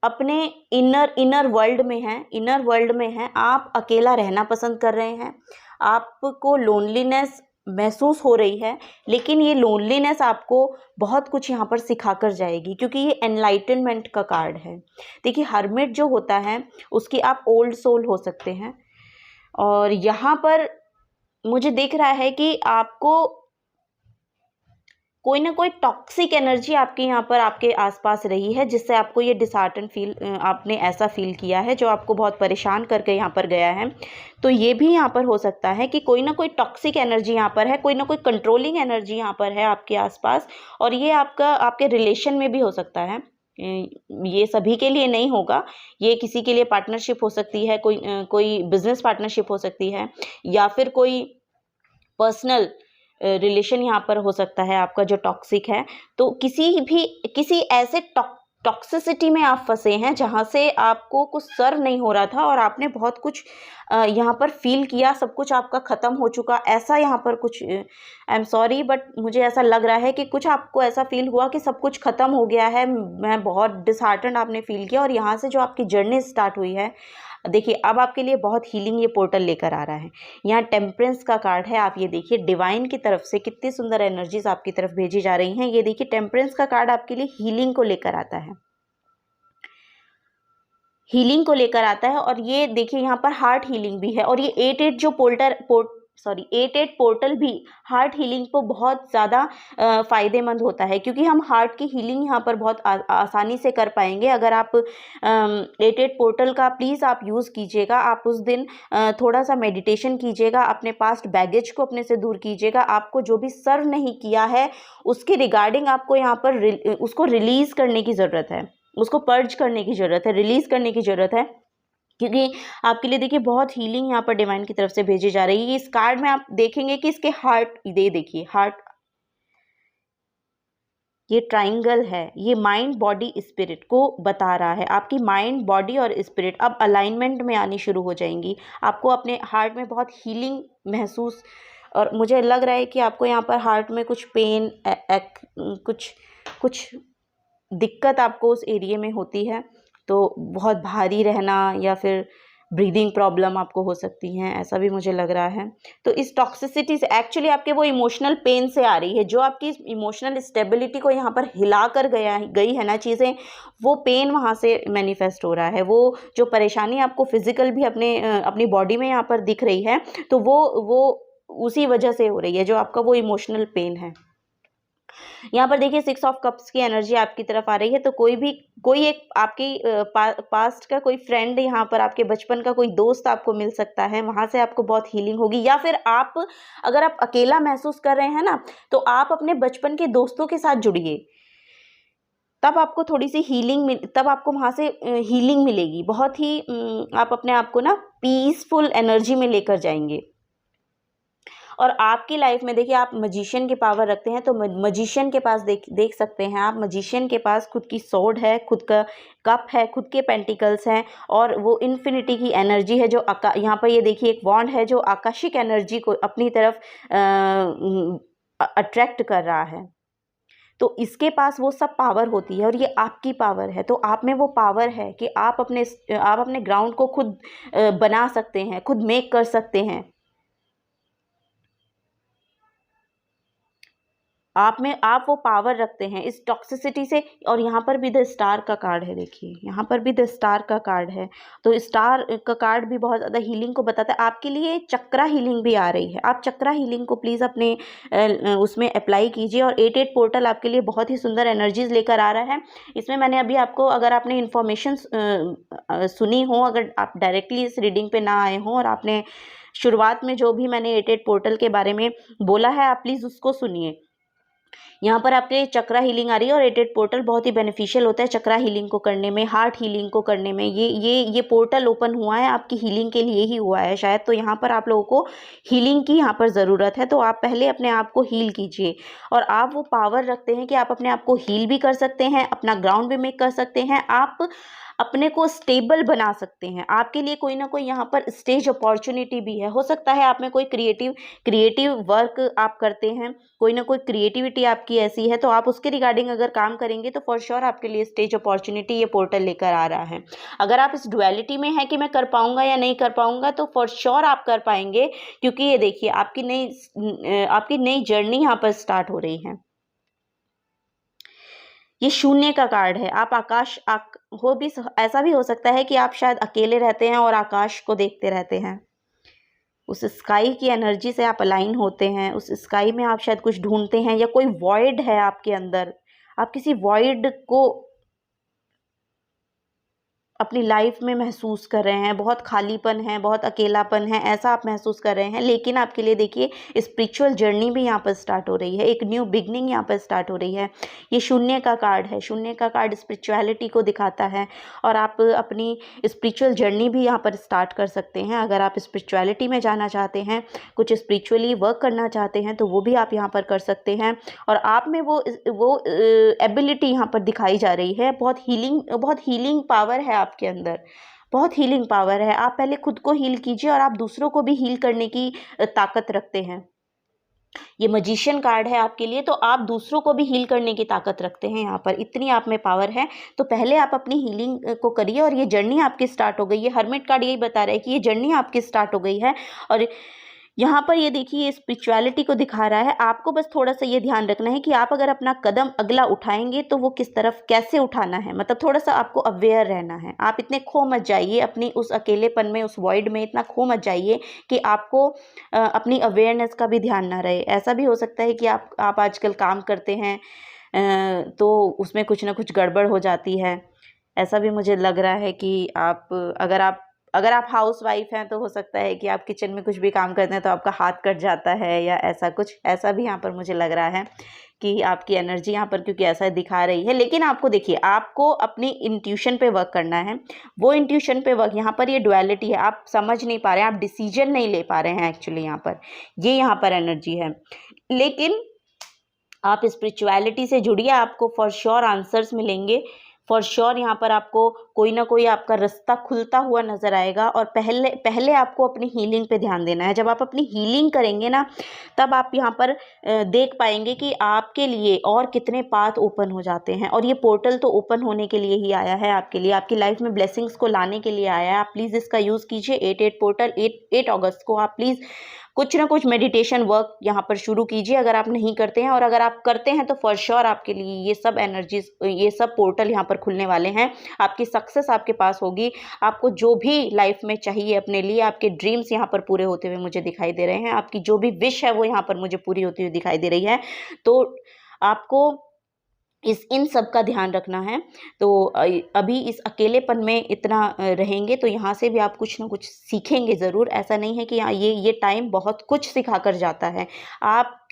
A: अपने इनर इनर वर्ल्ड में हैं, इनर वर्ल्ड में हैं, आप अकेला रहना पसंद कर रहे हैं, आपको लोनलीनेस महसूस हो रही है, लेकिन ये लोनलीनेस आपको बहुत कुछ यहाँ पर सिखा कर जाएगी, क्योंकि ये एनलाइटनमेंट का कार्ड है। देखिए हर्मिट जो होता है उसकी आप ओल्ड सोल हो सकते हैं, और यहाँ पर मुझे दिख रहा है कि आपको कोई ना कोई टॉक्सिक एनर्जी आपके यहाँ पर आपके आसपास रही है, जिससे आपको ये डिसहार्टन फील, आपने ऐसा फील किया है जो आपको बहुत परेशान करके यहाँ पर गया है। तो ये भी यहाँ पर हो सकता है कि कोई ना कोई टॉक्सिक एनर्जी यहाँ पर है, कोई ना कोई कंट्रोलिंग एनर्जी यहाँ पर है आपके आसपास, और ये आपके रिलेशन में भी हो सकता है। ये सभी के लिए नहीं होगा, ये किसी के लिए पार्टनरशिप हो सकती है, कोई बिजनेस पार्टनरशिप हो सकती है, या फिर कोई पर्सनल रिलेशन यहाँ पर हो सकता है आपका जो टॉक्सिक है। तो किसी ऐसे टॉक्सिसिटी में आप फंसे हैं जहाँ से आपको कुछ सर्व नहीं हो रहा था, और आपने बहुत कुछ यहाँ पर फील किया, सब कुछ आपका ख़त्म हो चुका, ऐसा यहाँ पर कुछ, आई एम सॉरी बट मुझे ऐसा लग रहा है कि कुछ आपको ऐसा फील हुआ कि सब कुछ ख़त्म हो गया है, मैं बहुत डिसहार्टन आपने फील किया, और यहाँ से जो आपकी जर्नी स्टार्ट हुई है, देखिए अब आपके लिए बहुत हीलिंग ये पोर्टल लेकर आ रहा है। यहाँ टेम्परेंस का कार्ड है, आप ये देखिए डिवाइन की तरफ से कितनी सुंदर एनर्जीज आपकी तरफ भेजी जा रही हैं। ये देखिए टेम्परेंस का कार्ड आपके लिए हीलिंग को लेकर आता है, हीलिंग को लेकर आता है। और ये देखिए यहाँ पर हार्ट हीलिंग भी है, और ये 8-8 जो पोर्टल भी हार्ट हीलिंग को बहुत ज़्यादा फ़ायदेमंद होता है, क्योंकि हम हार्ट की हीलिंग यहाँ पर बहुत आसानी से कर पाएंगे। अगर आप 8-8 पोर्टल का प्लीज़ आप यूज़ कीजिएगा, आप उस दिन थोड़ा सा मेडिटेशन कीजिएगा, अपने पास्ट बैगेज को अपने से दूर कीजिएगा, आपको जो भी सर्व नहीं किया है उसके रिगार्डिंग आपको यहाँ पर उसको रिलीज़ करने की ज़रूरत है, उसको पर्ज करने की ज़रूरत है, रिलीज़ करने की ज़रूरत है, क्योंकि आपके लिए देखिए बहुत हीलिंग यहाँ पर डिवाइन की तरफ से भेजी जा रही है। इस कार्ड में आप देखेंगे कि इसके हार्ट, ये देखिए हार्ट, ये ट्राइंगल है, ये माइंड बॉडी स्पिरिट को बता रहा है। आपकी माइंड बॉडी और स्पिरिट अब अलाइनमेंट में आनी शुरू हो जाएंगी, आपको अपने हार्ट में बहुत हीलिंग महसूस, और मुझे लग रहा है कि आपको यहाँ पर हार्ट में कुछ पेन, कुछ दिक्कत आपको उस एरिया में होती है, तो बहुत भारी रहना या फिर ब्रीदिंग प्रॉब्लम आपको हो सकती हैं, ऐसा भी मुझे लग रहा है। तो इस टॉक्सिसिटी से एक्चुअली आपके वो इमोशनल पेन से आ रही है, जो आपकी इमोशनल स्टेबिलिटी को यहाँ पर हिला कर गई है ना चीज़ें, वो पेन वहाँ से मैनिफेस्ट हो रहा है। वो जो परेशानी आपको फिजिकल भी अपनी बॉडी में यहाँ पर दिख रही है, तो वो उसी वजह से हो रही है, जो आपका वो इमोशनल पेन है। यहाँ पर देखिए 6 ऑफ कप्स की एनर्जी आपकी तरफ आ रही है, तो कोई एक आपकी पास्ट का कोई फ्रेंड, यहाँ पर आपके बचपन का कोई दोस्त आपको मिल सकता है, वहाँ से आपको बहुत हीलिंग होगी। या फिर अगर आप अकेला महसूस कर रहे हैं ना, तो आप अपने बचपन के दोस्तों के साथ जुड़िए, तब आपको थोड़ी सी तब आपको वहाँ से हीलिंग मिलेगी, बहुत ही आप अपने आप को ना पीसफुल एनर्जी में लेकर जाएंगे। और आपकी लाइफ में देखिए आप मजिशियन की पावर रखते हैं, तो मजिशियन के पास देख सकते हैं आप, मजिशियन के पास खुद की सोर्ड है, खुद का कप है, खुद के पेंटिकल्स हैं, और वो इन्फिनिटी की एनर्जी है जो यहाँ पर ये देखिए एक वॉन्ड है जो आकाशिक एनर्जी को अपनी तरफ अट्रैक्ट कर रहा है। तो इसके पास वो सब पावर होती है, और ये आपकी पावर है। तो आप में वो पावर है कि आप अपने ग्राउंड को खुद बना सकते हैं, खुद मेक कर सकते हैं। आप वो पावर रखते हैं इस टॉक्सिसिटी से। और यहाँ पर भी द स्टार का कार्ड है, देखिए यहाँ पर भी द स्टार का कार्ड है, तो स्टार का कार्ड भी बहुत ज़्यादा हीलिंग को बताता है। आपके लिए चक्रा हीलिंग भी आ रही है, आप चक्रा हीलिंग को प्लीज़ अपने उसमें अप्लाई कीजिए। और 8-8 पोर्टल आपके लिए बहुत ही सुंदर एनर्जीज लेकर आ रहा है। इसमें मैंने अभी आपको, अगर आपने इन्फॉर्मेशन सुनी हो, अगर आप डायरेक्टली इस रीडिंग पे ना आए हों, और आपने शुरुआत में जो भी मैंने 8-8 पोर्टल के बारे में बोला है, आप प्लीज़ उसको सुनिए। यहाँ पर आपके चक्रा हीलिंग आ रही है, और 8-8 पोर्टल बहुत ही बेनिफिशियल होता है चक्रा हीलिंग को करने में, हार्ट हीलिंग को करने में। ये पोर्टल ओपन हुआ है आपकी हीलिंग के लिए ही हुआ है शायद, तो यहाँ पर आप लोगों को हीलिंग की यहाँ पर ज़रूरत है। तो आप पहले अपने आप को हील कीजिए, और आप वो पावर रखते हैं कि आप अपने आप को हील भी कर सकते हैं, अपना ग्राउंड भी मेक कर सकते हैं। आप अपने को स्टेबल बना सकते हैं। आपके लिए कोई ना कोई यहाँ पर स्टेज अपॉर्चुनिटी भी है। हो सकता है आप में कोई क्रिएटिव वर्क आप करते हैं, कोई ना कोई क्रिएटिविटी आपकी ऐसी है, तो आप उसके रिगार्डिंग अगर काम करेंगे तो फॉर श्योर आपके लिए स्टेज अपॉर्चुनिटी ये पोर्टल लेकर आ रहा है। अगर आप इस डुअलिटी में है कि मैं कर पाऊंगा या नहीं कर पाऊंगा, तो फॉर श्योर आप कर पाएंगे, क्योंकि ये देखिए आपकी नई जर्नी यहाँ पर स्टार्ट हो रही है। ये शून्य का कार्ड है। आप ऐसा भी हो सकता है कि आप शायद अकेले रहते हैं और आकाश को देखते रहते हैं। उस स्काई की एनर्जी से आप अलाइन होते हैं, उस स्काई में आप शायद कुछ ढूंढते हैं, या कोई वॉइड है आपके अंदर, आप किसी वॉइड को अपनी लाइफ में महसूस कर रहे हैं, बहुत खालीपन है, बहुत अकेलापन है, ऐसा आप महसूस कर रहे हैं। लेकिन आपके लिए देखिए स्पिरिचुअल जर्नी भी यहाँ पर स्टार्ट हो रही है, एक न्यू बिगनिंग यहाँ पर स्टार्ट हो रही है। ये शून्य का कार्ड है। शून्य का कार्ड स्पिरिचुअलिटी को दिखाता है, और आप अपनी स्पिरिचुअल जर्नी भी यहाँ पर स्टार्ट कर सकते हैं। अगर आप स्पिरिचुअलिटी में जाना चाहते हैं, कुछ स्पिरिचुअली वर्क करना चाहते हैं, तो वो भी आप यहाँ पर कर सकते हैं। और आप में वो एबिलिटी यहाँ पर दिखाई जा रही है। बहुत हीलिंग पावर है आपके अंदर, बहुत हीलिंग पावर है। आप पहले खुद को हील कीजिए और आप दूसरों को भी हील करने की ताकत रखते हैं। ये मजिशियन कार्ड है आपके लिए, तो आप दूसरों को भी हील करने की ताकत रखते हैं। यहाँ पर इतनी आप में पावर है, तो पहले आप अपनी हीलिंग को करिए, और ये जर्नी आपकी स्टार्ट हो गई है। हर्मिट कार्ड यही बता रहा है कि ये जर्नी आपकी स्टार्ट हो गई है। और यहाँ पर ये देखिए ये स्पिरिचुअलिटी को दिखा रहा है। आपको बस थोड़ा सा ये ध्यान रखना है कि आप अगर अपना कदम अगला उठाएंगे तो वो किस तरफ कैसे उठाना है, मतलब थोड़ा सा आपको अवेयर रहना है। आप इतने खो मत जाइए अपनी उस अकेलेपन में, उस वॉइड में इतना खो मत जाइए कि आपको अपनी अवेयरनेस का भी ध्यान ना रहे। ऐसा भी हो सकता है कि आप आजकल काम करते हैं तो उसमें कुछ ना कुछ गड़बड़ हो जाती है। ऐसा भी मुझे लग रहा है कि अगर आप हाउस वाइफ हैं तो हो सकता है कि आप किचन में कुछ भी काम करते हैं तो आपका हाथ कट जाता है, या ऐसा भी यहाँ पर मुझे लग रहा है कि आपकी एनर्जी यहाँ पर क्योंकि ऐसा दिखा रही है। लेकिन आपको देखिए, आपको अपनी इंट्यूशन पे वर्क करना है। वो इंट्यूशन पे वर्क, यहाँ पर ये डुअलिटी है, आप समझ नहीं पा रहे हैं, आप डिसीजन नहीं ले पा रहे हैं एक्चुअली। यहाँ पर एनर्जी है। लेकिन आप स्पिरिचुअलिटी से जुड़िए, आपको फॉर श्योर आंसर्स मिलेंगे। फॉर श्योर यहाँ पर आपको कोई ना कोई आपका रास्ता खुलता हुआ नजर आएगा। और पहले आपको अपनी हीलिंग पे ध्यान देना है। जब आप अपनी हीलिंग करेंगे ना, तब आप यहाँ पर देख पाएंगे कि आपके लिए और कितने पाथ ओपन हो जाते हैं। और ये पोर्टल तो ओपन होने के लिए ही आया है आपके लिए, आपकी लाइफ में ब्लेसिंग्स को लाने के लिए आया है। आप प्लीज़ इसका यूज़ कीजिए। 8 पोर्टल 8 अगस्त को आप प्लीज़ कुछ ना कुछ मेडिटेशन वर्क यहाँ पर शुरू कीजिए, अगर आप नहीं करते हैं। और अगर आप करते हैं तो फॉर श्योर आपके लिए ये सब एनर्जीज, ये सब पोर्टल यहाँ पर खुलने वाले हैं। आपकी सक्सेस आपके पास होगी। आपको जो भी लाइफ में चाहिए अपने लिए, आपके ड्रीम्स यहाँ पर पूरे होते हुए मुझे दिखाई दे रहे हैं। आपकी जो भी विश है वो यहाँ पर मुझे पूरी होती हुई दिखाई दे रही है। तो आपको इन सब का ध्यान रखना है। तो अभी इस अकेलेपन में इतना रहेंगे तो यहाँ से भी आप कुछ ना कुछ सीखेंगे ज़रूर। ऐसा नहीं है कि ये टाइम बहुत कुछ सिखा कर जाता है।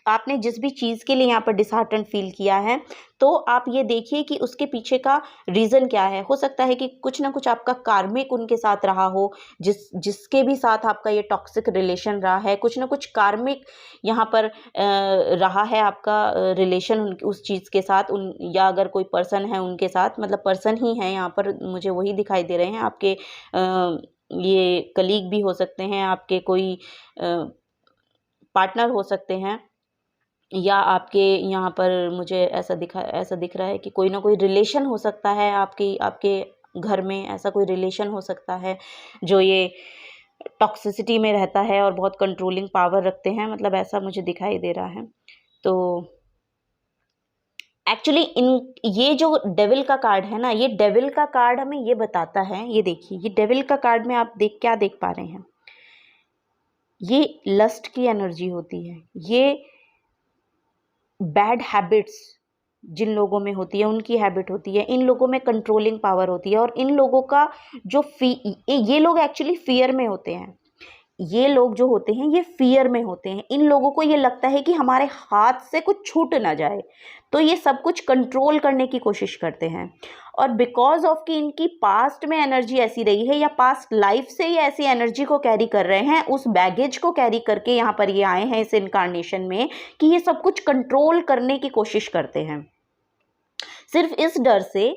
A: आपने जिस भी चीज़ के लिए यहाँ पर डिसहार्टन फील किया है, तो आप ये देखिए कि उसके पीछे का रीज़न क्या है। हो सकता है कि कुछ ना कुछ आपका कार्मिक उनके साथ रहा हो, जिसके भी साथ आपका ये टॉक्सिक रिलेशन रहा है। कुछ ना कुछ कार्मिक यहाँ पर रहा है आपका रिलेशन उस चीज़ के साथ, या अगर कोई पर्सन है उनके साथ, मतलब पर्सन ही है यहाँ पर, मुझे वही दिखाई दे रहे हैं। आपके ये कलीग भी हो सकते हैं, आपके कोई पार्टनर हो सकते हैं, या आपके यहाँ पर मुझे ऐसा दिख रहा है कि कोई ना कोई रिलेशन हो सकता है आपके घर में। ऐसा कोई रिलेशन हो सकता है जो ये टॉक्सिसिटी में रहता है और बहुत कंट्रोलिंग पावर रखते हैं, मतलब ऐसा मुझे दिखाई दे रहा है। तो एक्चुअली ये जो डेविल का कार्ड है ना, ये डेविल का कार्ड हमें ये बताता है, ये देखिए, ये डेविल का कार्ड में आप क्या देख पा रहे हैं, ये लस्ट की एनर्जी होती है। ये बैड हैबिट्स जिन लोगों में होती है उनकी हैबिट होती है। इन लोगों में कंट्रोलिंग पावर होती है, और इन लोगों का जो ये लोग एक्चुअली फियर में होते हैं। ये लोग जो होते हैं ये फियर में होते हैं। इन लोगों को ये लगता है कि हमारे हाथ से कुछ छूट ना जाए, तो ये सब कुछ कंट्रोल करने की कोशिश करते हैं। और बिकॉज ऑफ कि इनकी पास्ट में एनर्जी ऐसी रही है, या पास्ट लाइफ से ये ऐसी एनर्जी को कैरी कर रहे हैं, उस बैगेज को कैरी करके यहाँ पर ये आए हैं इस इनकारनेशन में, कि ये सब कुछ कंट्रोल करने की कोशिश करते हैं। सिर्फ इस डर से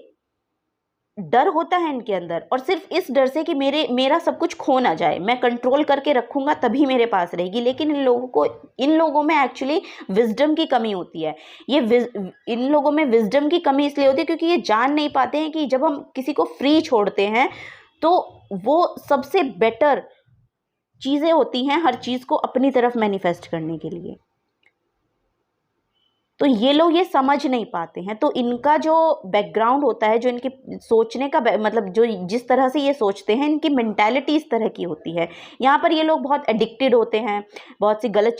A: डर होता है इनके अंदर, और सिर्फ इस डर से कि मेरा सब कुछ खो ना जाए, मैं कंट्रोल करके रखूँगा तभी मेरे पास रहेगी। लेकिन इन लोगों में एक्चुअली विज़डम की कमी होती है। इन लोगों में विज़डम की कमी इसलिए होती है क्योंकि ये जान नहीं पाते हैं कि जब हम किसी को फ्री छोड़ते हैं तो वो सबसे बेटर चीज़ें होती हैं हर चीज़ को अपनी तरफ मैनिफेस्ट करने के लिए। तो ये लोग ये समझ नहीं पाते हैं। तो इनका जो बैकग्राउंड होता है, जो इनके सोचने का मतलब जो जिस तरह से ये सोचते हैं, इनकी मेंटालिटी इस तरह की होती है। यहाँ पर ये लोग बहुत एडिक्टेड होते हैं, बहुत सी गलत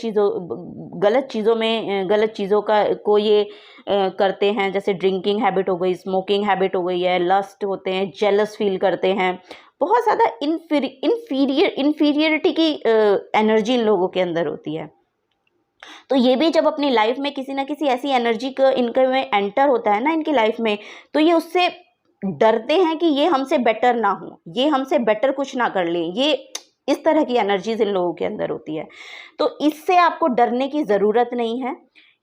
A: चीज़ों को ये करते हैं। जैसे ड्रिंकिंग हैबिट हो गई, स्मोकिंग हैबिट हो गई है, लस्ट होते हैं, जेलस फील करते हैं, बहुत ज़्यादा इन्फीरियरिटी की एनर्जी इन लोगों के अंदर होती है। तो ये भी जब अपनी लाइफ में किसी ना किसी ऐसी एनर्जी का इनके में एंटर होता है ना इनकी लाइफ में, तो ये उससे डरते हैं कि ये हमसे बेटर ना हो, ये हमसे बेटर कुछ ना कर लें। ये इस तरह की एनर्जीज इन लोगों के अंदर होती है। तो इससे आपको डरने की ज़रूरत नहीं है।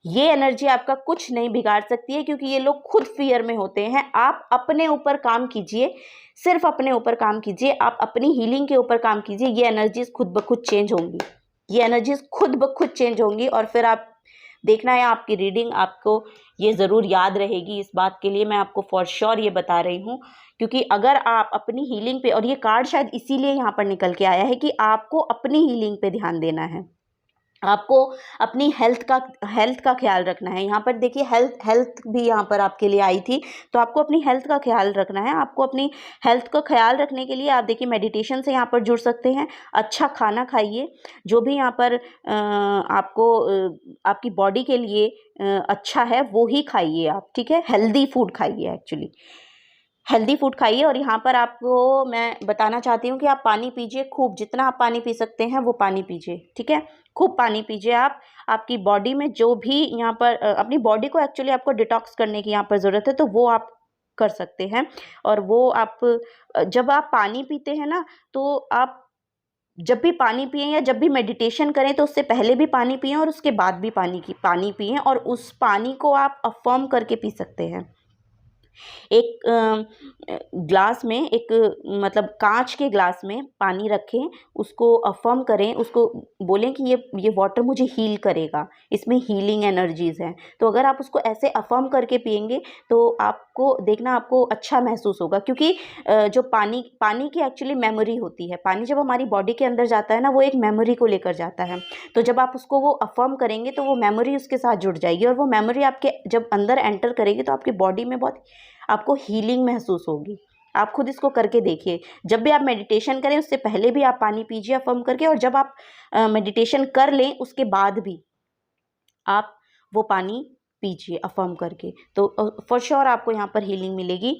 A: ये एनर्जी आपका कुछ नहीं बिगाड़ सकती है क्योंकि ये लोग खुद फियर में होते हैं। आप अपने ऊपर काम कीजिए, सिर्फ अपने ऊपर काम कीजिए, आप अपनी हीलिंग के ऊपर काम कीजिए। ये एनर्जीज खुद ब खुद चेंज होंगी, ये एनर्जीज खुद ब खुद चेंज होंगी। और फिर आप देखना है, आपकी रीडिंग आपको ये ज़रूर याद रहेगी। इस बात के लिए मैं आपको फॉर श्योर ये बता रही हूँ, क्योंकि अगर आप अपनी हीलिंग पे, और ये कार्ड शायद इसीलिए यहाँ पर निकल के आया है कि आपको अपनी हीलिंग पे ध्यान देना है, आपको अपनी हेल्थ का ख्याल रखना है। यहाँ पर देखिए हेल्थ भी यहाँ पर आपके लिए आई थी, तो आपको अपनी हेल्थ का ख्याल रखना है। आपको अपनी हेल्थ का ख्याल रखने के लिए आप देखिए मेडिटेशन से यहाँ पर जुड़ सकते हैं। अच्छा खाना खाइए, जो भी यहाँ पर आपको आपकी बॉडी के लिए अच्छा है वो ही खाइए आप, ठीक है। हेल्दी फूड खाइए, एक्चुअली हेल्दी फूड खाइए। और यहाँ पर आपको मैं बताना चाहती हूँ कि आप पानी पीजिए खूब, जितना आप पानी पी सकते हैं वो पानी पीजिए, ठीक है। खूब पानी पीजिए आप। आपकी बॉडी में जो भी यहाँ पर अपनी बॉडी को एक्चुअली आपको डिटॉक्स करने की यहाँ पर ज़रूरत है, तो वो आप कर सकते हैं। और वो आप जब आप पानी पीते हैं ना, तो आप जब भी पानी पिएं या जब भी मेडिटेशन करें तो उससे पहले भी पानी पिएं और उसके बाद भी पानी पिएं, और उस पानी को आप अफर्म करके पी सकते हैं। एक ग्लास में, एक मतलब कांच के ग्लास में पानी रखें, उसको अफर्म करें, उसको बोलें कि ये वाटर मुझे हील करेगा, इसमें हीलिंग एनर्जीज़ हैं। तो अगर आप उसको ऐसे अफर्म करके पिएंगे तो आपको देखना, आपको अच्छा महसूस होगा। क्योंकि जो पानी की एक्चुअली मेमोरी होती है। पानी जब हमारी बॉडी के अंदर जाता है ना, वो एक मेमोरी को लेकर जाता है। तो जब आप उसको वो अफर्म करेंगे तो वो मेमोरी उसके साथ जुड़ जाएगी, और वो मेमोरी आपके जब अंदर एंटर करेगी तो आपकी बॉडी में बहुत आपको हीलिंग महसूस होगी। आप खुद इसको करके देखिए। जब भी आप मेडिटेशन करें उससे पहले भी आप पानी पीजिए अफर्म करके, और जब आप मेडिटेशन कर लें उसके बाद भी आप वो पानी पीजिए अफर्म करके, तो फॉर श्योर आपको यहाँ पर हीलिंग मिलेगी।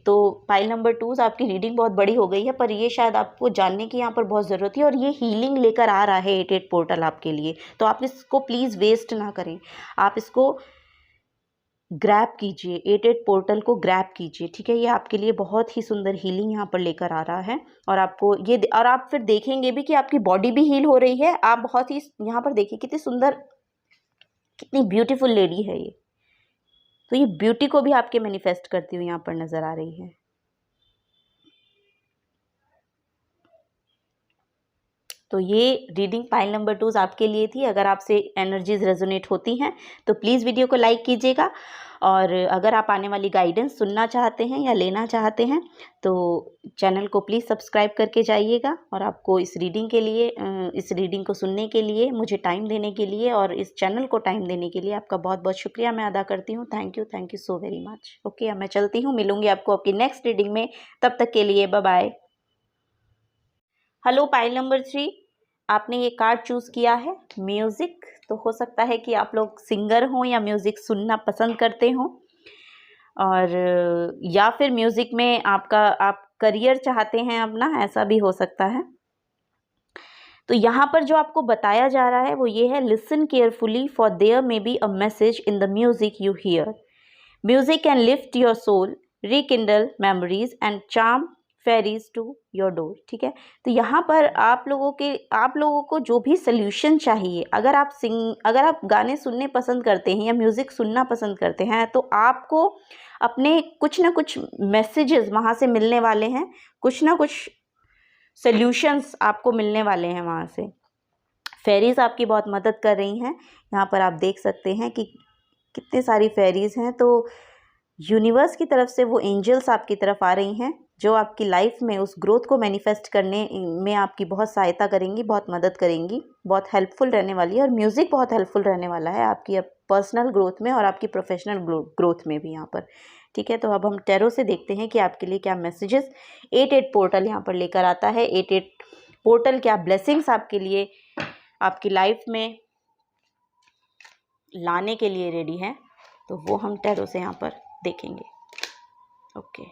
A: तो पाइल नंबर 2 आपकी रीडिंग बहुत बड़ी हो गई है, पर ये शायद आपको जानने की यहाँ पर बहुत ज़रूरत है, और ये हीलिंग लेकर आ रहा है 88 पोर्टल आपके लिए। तो आप इसको प्लीज़ वेस्ट ना करें, आप इसको ग्रैब कीजिए, 88 पोर्टल को ग्रैब कीजिए, ठीक है। ये आपके लिए बहुत ही सुंदर हीलिंग यहाँ पर लेकर आ रहा है, और आपको ये, और आप फिर देखेंगे भी कि आपकी बॉडी भी हील हो रही है। आप बहुत ही यहाँ पर देखिए कितनी सुंदर, कितनी ब्यूटीफुल लेडी है ये। तो ये ब्यूटी को भी आपके मैनिफेस्ट करती हुई यहाँ पर नजर आ रही है। तो ये रीडिंग पाइल नंबर 2 आपके लिए थी। अगर आपसे एनर्जीज रेजोनेट होती हैं तो प्लीज़ वीडियो को लाइक कीजिएगा, और अगर आप आने वाली गाइडेंस सुनना चाहते हैं या लेना चाहते हैं तो चैनल को प्लीज़ सब्सक्राइब करके जाइएगा। और आपको इस रीडिंग के लिए, इस रीडिंग को सुनने के लिए, मुझे टाइम देने के लिए और इस चैनल को टाइम देने के लिए आपका बहुत बहुत शुक्रिया मैं अदा करती हूँ। Thank you so very much. Okay, अब मैं चलती हूँ, मिलूंगी आपको आपकी नेक्स्ट रीडिंग में। तब तक के लिए bye bye. Hello pile number 3, आपने ये कार्ड चूज़ किया है म्यूज़िक। तो हो सकता है कि आप लोग सिंगर हों या म्यूज़िक सुनना पसंद करते हों, और या फिर म्यूज़िक में आप करियर चाहते हैं अपना, ऐसा भी हो सकता है। तो यहाँ पर जो आपको बताया जा रहा है वो ये है, listen carefully for there may be a message in the music you hear. Music can lift your soul, rekindle memories and charm fairies to your door, ठीक है। तो यहाँ पर आप लोगों को जो भी सोल्यूशन चाहिए, अगर आप गाने सुनने पसंद करते हैं या म्यूज़िक सुनना पसंद करते हैं, तो आपको अपने कुछ ना कुछ मैसेजेस वहाँ से मिलने वाले हैं, कुछ ना कुछ सॉल्यूशंस आपको मिलने वाले हैं वहाँ से। फेरीज़ आपकी बहुत मदद कर रही हैं। यहाँ पर आप देख सकते हैं कि कितनी सारी फेरीज़ हैं। तो यूनिवर्स की तरफ से वो एंजल्स आपकी तरफ आ रही हैं, जो आपकी लाइफ में उस ग्रोथ को मैनिफेस्ट करने में आपकी बहुत सहायता करेंगी, बहुत मदद करेंगी, बहुत हेल्पफुल रहने वाली है। और म्यूज़िक बहुत हेल्पफुल रहने वाला है आपकी पर्सनल ग्रोथ में और आपकी प्रोफेशनल ग्रोथ में भी यहाँ पर। ठीक है, तो अब हम टैरो से देखते हैं कि आपके लिए क्या मैसेजेस 88 पोर्टल यहाँ पर लेकर आता है। 88 पोर्टल क्या ब्लेसिंग्स आपके लिए आपकी लाइफ में लाने के लिए रेडी है, तो वो हम टैरो से यहाँ पर देखेंगे। ओके,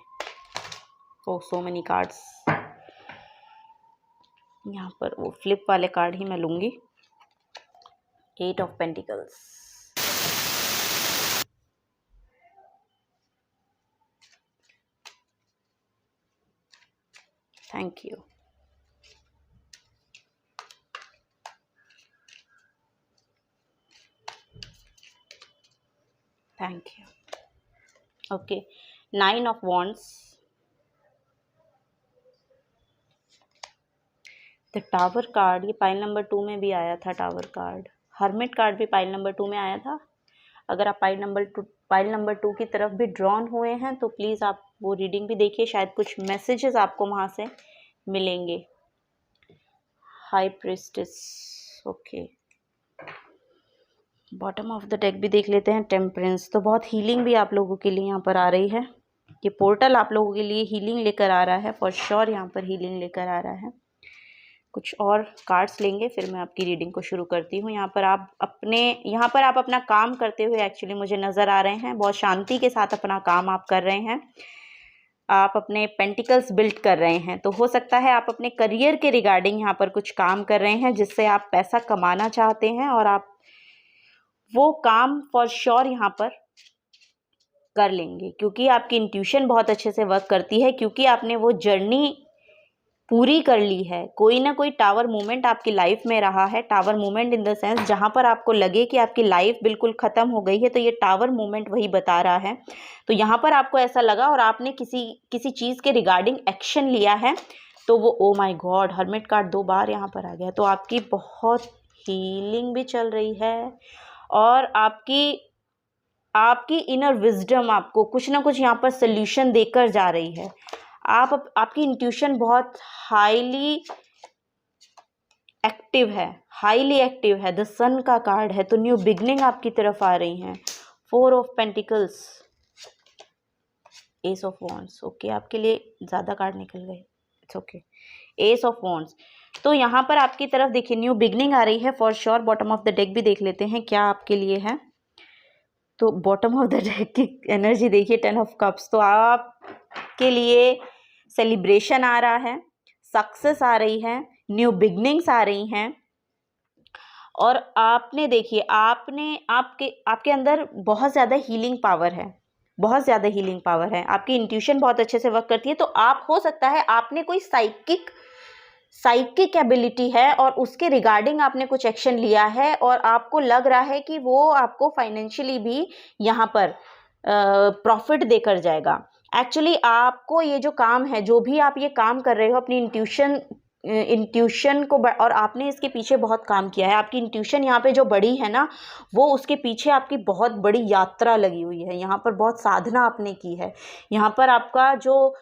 A: ओ सो मेनी कार्ड्स। यहाँ पर वो फ्लिप वाले कार्ड ही मैं लूँगी। 8 of pentacles, thank you. Thank you. Okay, 9 of wands, the tower card, ये पाइल नंबर 2 में भी आया था। टावर कार्ड, हर्मिट कार्ड भी पाइल नंबर 2 में आया था। अगर आप पाइल नंबर 2 की तरफ भी ड्रॉन हुए हैं तो प्लीज़ आप वो रीडिंग भी देखिए, शायद कुछ मैसेजेस आपको वहाँ से मिलेंगे। High priestess, okay. Bottom of the deck भी देख लेते हैं। टेम्परेंस, तो बहुत हीलिंग भी आप लोगों के लिए यहाँ पर आ रही है। ये पोर्टल आप लोगों के लिए हीलिंग लेकर आ रहा है, फॉर श्योर यहाँ पर हीलिंग लेकर आ रहा है। कुछ और कार्ड्स लेंगे फिर मैं आपकी रीडिंग को शुरू करती हूँ। यहाँ पर आप अपना काम करते हुए एक्चुअली मुझे नज़र आ रहे हैं। बहुत शांति के साथ अपना काम आप कर रहे हैं। आप अपने पेंटिकल्स बिल्ड कर रहे हैं। तो हो सकता है आप अपने करियर के रिगार्डिंग यहाँ पर कुछ काम कर रहे हैं जिससे आप पैसा कमाना चाहते हैं, और आप वो काम फॉर श्योर यहाँ पर कर लेंगे, क्योंकि आपकी इंट्यूशन बहुत अच्छे से वर्क करती है, क्योंकि आपने वो जर्नी पूरी कर ली है। कोई ना कोई टावर मोमेंट आपकी लाइफ में रहा है। Tower moment in the sense जहाँ पर आपको लगे कि आपकी लाइफ बिल्कुल ख़त्म हो गई है, तो ये टावर मोमेंट वही बता रहा है। तो यहाँ पर आपको ऐसा लगा और आपने किसी चीज़ के रिगार्डिंग एक्शन लिया है, तो वो oh my God, hermit card 2 बार यहाँ पर आ गया। तो आपकी बहुत हीलिंग भी चल रही है, और आपकी इनर विजडम आपको कुछ ना कुछ यहाँ पर सोल्यूशन देकर जा रही है। आपकी इंट्यूशन बहुत हाईली एक्टिव है। द सन का कार्ड है, तो न्यू बिगनिंग आपकी तरफ आ रही हैं। 4 of pentacles, S of wands, okay, आपके लिए ज़्यादा कार्ड निकल गए, it's okay. S of wands, तो यहाँ पर आपकी तरफ देखिए न्यू बिगनिंग आ रही है for sure. Bottom of the deck भी देख लेते हैं क्या आपके लिए है। तो बॉटम ऑफ द डेक की एनर्जी देखिए, 10 ऑफ कप्स, तो आपके लिए सेलिब्रेशन आ रहा है, सक्सेस आ रही है, न्यू बिगनिंग्स आ रही हैं। और आपने देखिए आपके अंदर बहुत ज़्यादा हीलिंग पावर है, आपकी इंट्यूशन बहुत अच्छे से वर्क करती है। तो आप, हो सकता है आपने कोई साइकिक एबिलिटी है और उसके रिगार्डिंग आपने कुछ एक्शन लिया है, और आपको लग रहा है कि वो आपको फाइनेंशियली भी यहाँ पर प्रॉफिट देकर जाएगा। एक्चुअली आपको ये जो काम है, जो भी आप ये काम कर रहे हो, अपनी इंट्यूशन को और आपने इसके पीछे बहुत काम किया है। आपकी इंट्यूशन यहाँ पे जो बड़ी है ना, वो उसके पीछे आपकी बहुत बड़ी यात्रा लगी हुई है। यहाँ पर बहुत साधना आपने की है। यहाँ पर आपका जो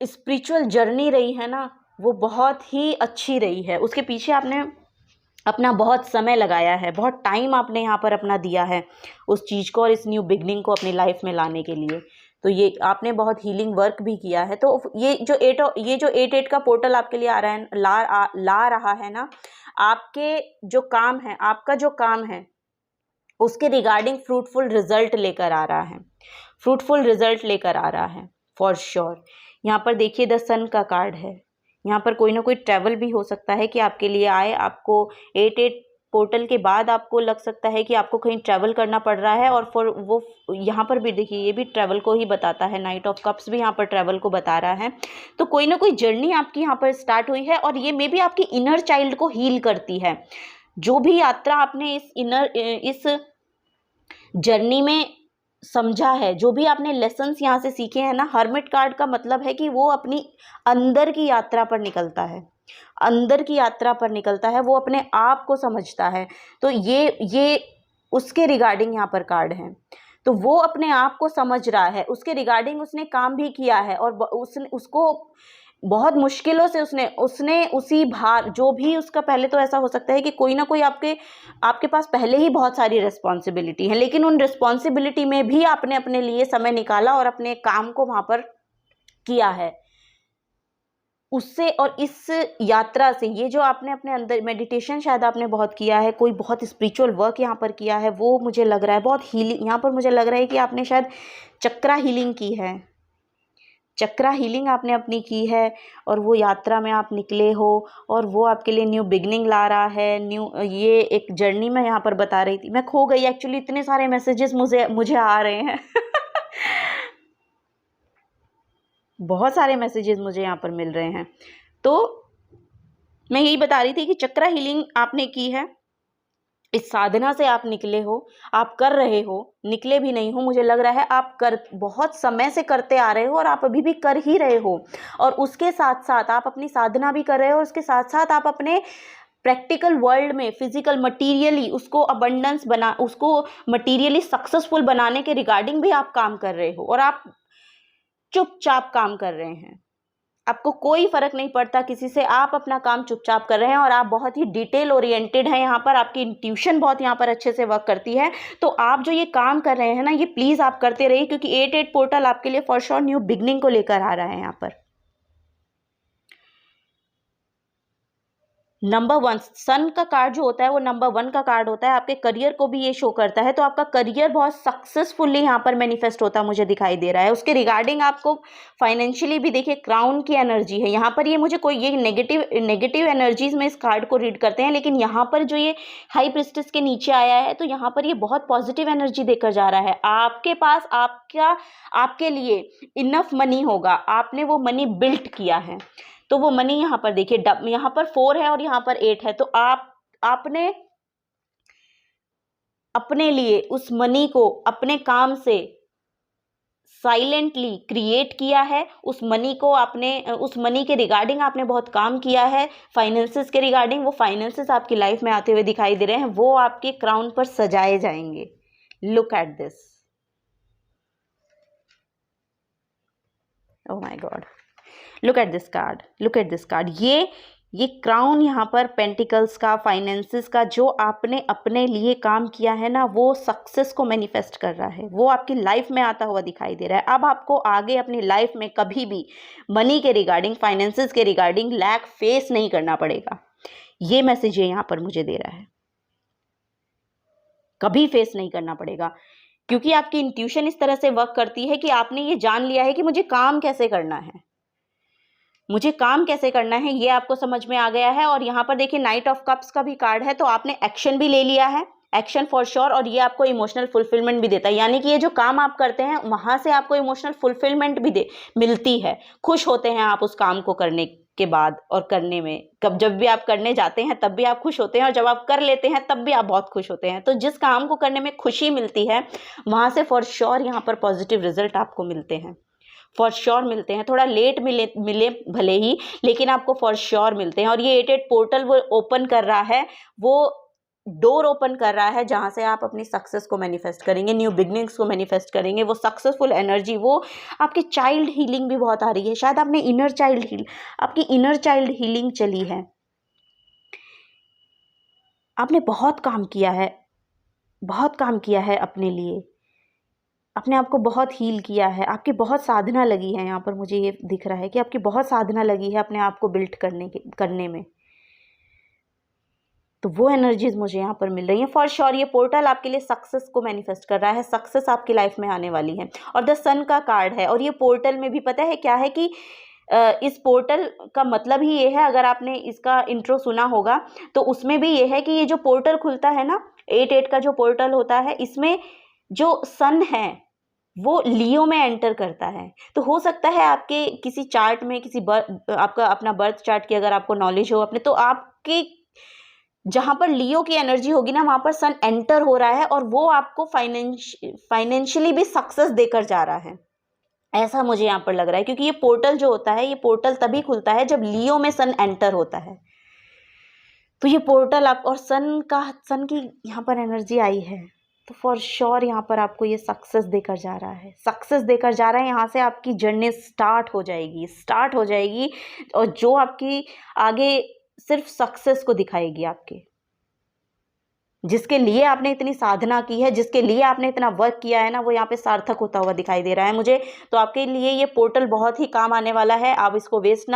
A: स्पिरिचुअल जर्नी रही है ना, वो बहुत ही अच्छी रही है। उसके पीछे आपने अपना बहुत समय लगाया है, बहुत टाइम आपने यहाँ पर अपना दिया है उस चीज़ को और इस न्यू बिगनिंग को अपनी लाइफ में लाने के लिए। तो ये आपने बहुत हीलिंग वर्क भी किया है। तो ये जो 8 का पोर्टल आपके लिए आ रहा है, ला रहा है ना, आपके जो काम है, आपका जो काम है उसके रिगार्डिंग फ्रूटफुल रिजल्ट लेकर आ रहा है फॉर श्योर। यहाँ पर देखिए द सन का कार्ड है। यहाँ पर कोई ना कोई ट्रैवल भी हो सकता है कि आपके लिए आए। आपको 8 पोर्टल के बाद आपको लग सकता है कि आपको कहीं ट्रैवल करना पड़ रहा है, और फॉर वो यहाँ पर भी देखिए, ये भी ट्रैवल को ही बताता है। नाइट ऑफ कप्स भी यहाँ पर ट्रैवल को बता रहा है। तो कोई ना कोई जर्नी आपकी यहाँ पर स्टार्ट हुई है, और ये मे बी आपकी इनर चाइल्ड को हील करती है। जो भी यात्रा आपने इस जर्नी में समझा है, जो भी आपने लेसन्स यहाँ से सीखे हैं ना, हर्मिट कार्ड का मतलब है कि वो अपनी अंदर की यात्रा पर निकलता है, अंदर की यात्रा पर निकलता है, वो अपने आप को समझता है। तो ये उसके रिगार्डिंग यहाँ पर कार्ड है। तो वो अपने आप को समझ रहा है, उसके रिगार्डिंग उसने काम भी किया है, और उसको बहुत मुश्किलों से उसने उसी भार, जो भी उसका, पहले तो ऐसा हो सकता है कि कोई ना कोई आपके पास पहले ही बहुत सारी रिस्पॉन्सिबिलिटी है, लेकिन उन रिस्पॉन्सिबिलिटी में भी आपने अपने लिए समय निकाला और अपने काम को वहाँ पर किया है। उससे और इस यात्रा से, ये जो आपने अपने अंदर मेडिटेशन शायद आपने बहुत किया है, कोई बहुत स्पिरिचुअल वर्क यहाँ पर किया है, वो मुझे लग रहा है बहुत हीलिंग, यहाँ पर मुझे लग रहा है कि आपने शायद चक्रा हीलिंग की है, चक्रा हीलिंग आपने अपनी की है, और वो यात्रा में आप निकले हो, और वो आपके लिए न्यू बिगनिंग ला रहा है, न्यू, ये एक जर्नी मैं यहाँ पर बता रही थी। मैं खो गई एक्चुअली, इतने सारे मैसेजेस मुझे आ रहे हैं बहुत सारे मैसेजेस मुझे यहाँ पर मिल रहे हैं। तो मैं यही बता रही थी कि चक्रा हीलिंग आपने की है, इस साधना से आप निकले हो, आप कर रहे हो, निकले भी नहीं हो, मुझे लग रहा है आप बहुत समय से करते आ रहे हो, और आप अभी भी कर ही रहे हो, और उसके साथ साथ आप अपनी साधना भी कर रहे हो, उसके साथ साथ आप अपने प्रैक्टिकल वर्ल्ड में फिजिकल मटीरियली उसको उसको मटीरियली सक्सेसफुल बनाने के रिगार्डिंग भी आप काम कर रहे हो, और आप चुपचाप काम कर रहे हैं, आपको कोई फर्क नहीं पड़ता किसी से, आप अपना काम चुपचाप कर रहे हैं, और आप बहुत ही डिटेल ओरिएंटेड हैं यहाँ पर, आपकी इंट्यूशन बहुत यहाँ पर अच्छे से वर्क करती है। तो आप जो ये काम कर रहे हैं ना, ये प्लीज़ आप करते रहिए, क्योंकि 8-8 पोर्टल आपके लिए फॉर श्योर न्यू बिगनिंग को लेकर आ रहा है यहाँ पर। नंबर 1 सन का कार्ड जो होता है वो नंबर 1 का कार्ड होता है, आपके करियर को भी ये शो करता है। तो आपका करियर बहुत सक्सेसफुली यहाँ पर मैनिफेस्ट होता मुझे दिखाई दे रहा है। उसके रिगार्डिंग आपको फाइनेंशियली भी देखिए क्राउन की एनर्जी है यहाँ पर। ये मुझे कोई ये नेगेटिव एनर्जीज में इस कार्ड को रीड करते हैं, लेकिन यहाँ पर जो ये हाई प्रिस्टेस के नीचे आया है तो यहाँ पर ये बहुत पॉजिटिव एनर्जी देकर जा रहा है। आपके पास आपके लिए इनफ मनी होगा, आपने वो मनी बिल्ट किया है। तो वो मनी यहाँ पर देखिए, यहाँ पर 4 है और यहाँ पर 8 है। तो आपने अपने लिए उस मनी को अपने काम से साइलेंटली क्रिएट किया है। उस मनी के रिगार्डिंग आपने बहुत काम किया है। फाइनेंसेस के रिगार्डिंग वो फाइनेंसेस आपकी लाइफ में आते हुए दिखाई दे रहे हैं, वो आपके क्राउन पर सजाए जाएंगे। Look at this, oh my God, look at this card, look at this card. ये क्राउन यहाँ पर पेंटिकल्स का, फाइनेंसेस का, जो आपने अपने लिए काम किया है ना, वो सक्सेस को मैनिफेस्ट कर रहा है, वो आपकी लाइफ में आता हुआ दिखाई दे रहा है। अब आपको आगे अपनी लाइफ में कभी भी मनी के रिगार्डिंग, फाइनेंसेस के रिगार्डिंग लैक फेस नहीं करना पड़ेगा। ये मैसेज ये यहाँ पर मुझे दे रहा है, कभी फेस नहीं करना पड़ेगा, क्योंकि आपकी इंट्यूशन इस तरह से वर्क करती है कि आपने ये जान लिया है कि मुझे काम कैसे करना है, मुझे काम कैसे करना है, ये आपको समझ में आ गया है। और यहाँ पर देखिए नाइट ऑफ कप्स का भी कार्ड है, तो आपने एक्शन भी ले लिया है, एक्शन फॉर श्योर, और ये आपको इमोशनल फुलफिलमेंट भी देता है। यानी कि ये जो काम आप करते हैं वहाँ से आपको इमोशनल फुलफिलमेंट भी मिलती है, खुश होते हैं आप उस काम को करने के बाद और करने में। जब भी आप करने जाते हैं तब भी आप खुश होते हैं, और जब आप कर लेते हैं तब भी आप बहुत खुश होते हैं। तो जिस काम को करने में खुशी मिलती है वहाँ से फॉर श्योर यहाँ पर पॉजिटिव रिजल्ट आपको मिलते हैं, फॉर श्योर मिलते हैं। थोड़ा लेट मिले भले ही, लेकिन आपको फॉर श्योर मिलते हैं। और ये 8-8 पोर्टल वो ओपन कर रहा है, वो डोर ओपन कर रहा है जहाँ से आप अपनी सक्सेस को मैनिफेस्ट करेंगे, न्यू बिगनिंग्स को मैनिफेस्ट करेंगे, वो सक्सेसफुल एनर्जी। वो आपकी चाइल्ड हीलिंग भी बहुत आ रही है, शायद आपने आपकी इनर चाइल्ड हीलिंग चली है। आपने बहुत काम किया है, बहुत काम किया है अपने लिए, अपने आप को बहुत हील किया है, आपकी बहुत साधना लगी है। यहाँ पर मुझे ये दिख रहा है कि आपकी बहुत साधना लगी है अपने आप को बिल्ड करने में। तो वो एनर्जीज मुझे यहाँ पर मिल रही हैं फॉर श्योर। ये पोर्टल आपके लिए सक्सेस को मैनिफेस्ट कर रहा है, सक्सेस आपकी लाइफ में आने वाली है। और द सन का कार्ड है, और ये पोर्टल में भी पता है क्या है कि इस पोर्टल का मतलब ही ये है, अगर आपने इसका इंट्रो सुना होगा तो उसमें भी ये है कि ये जो पोर्टल खुलता है ना, 8-8 का जो पोर्टल होता है, इसमें जो सन है वो लियो में एंटर करता है। तो हो सकता है आपके किसी चार्ट में, आपका अपना बर्थ चार्ट की अगर आपको नॉलेज हो अपने, तो आपके जहाँ पर लियो की एनर्जी होगी ना, वहाँ पर सन एंटर हो रहा है और वो आपको फाइनेंशियली भी सक्सेस देकर जा रहा है, ऐसा मुझे यहाँ पर लग रहा है। क्योंकि ये पोर्टल जो होता है, ये पोर्टल तभी खुलता है जब लियो में सन एंटर होता है। तो ये पोर्टल आप, और सन की यहाँ पर एनर्जी आई है, तो फॉर श्योर यहाँ पर आपको ये सक्सेस देकर जा रहा है, सक्सेस देकर जा रहा है। यहाँ से आपकी जर्नी स्टार्ट हो जाएगी और जो आपकी आगे सिर्फ सक्सेस को दिखाएगी आपके, जिसके लिए आपने इतनी साधना की है, जिसके लिए आपने इतना वर्क किया है ना, वो यहाँ पे सार्थक होता हुआ दिखाई दे रहा है मुझे। तो आपके लिए ये पोर्टल बहुत ही काम आने वाला है, आप इसको वेस्ट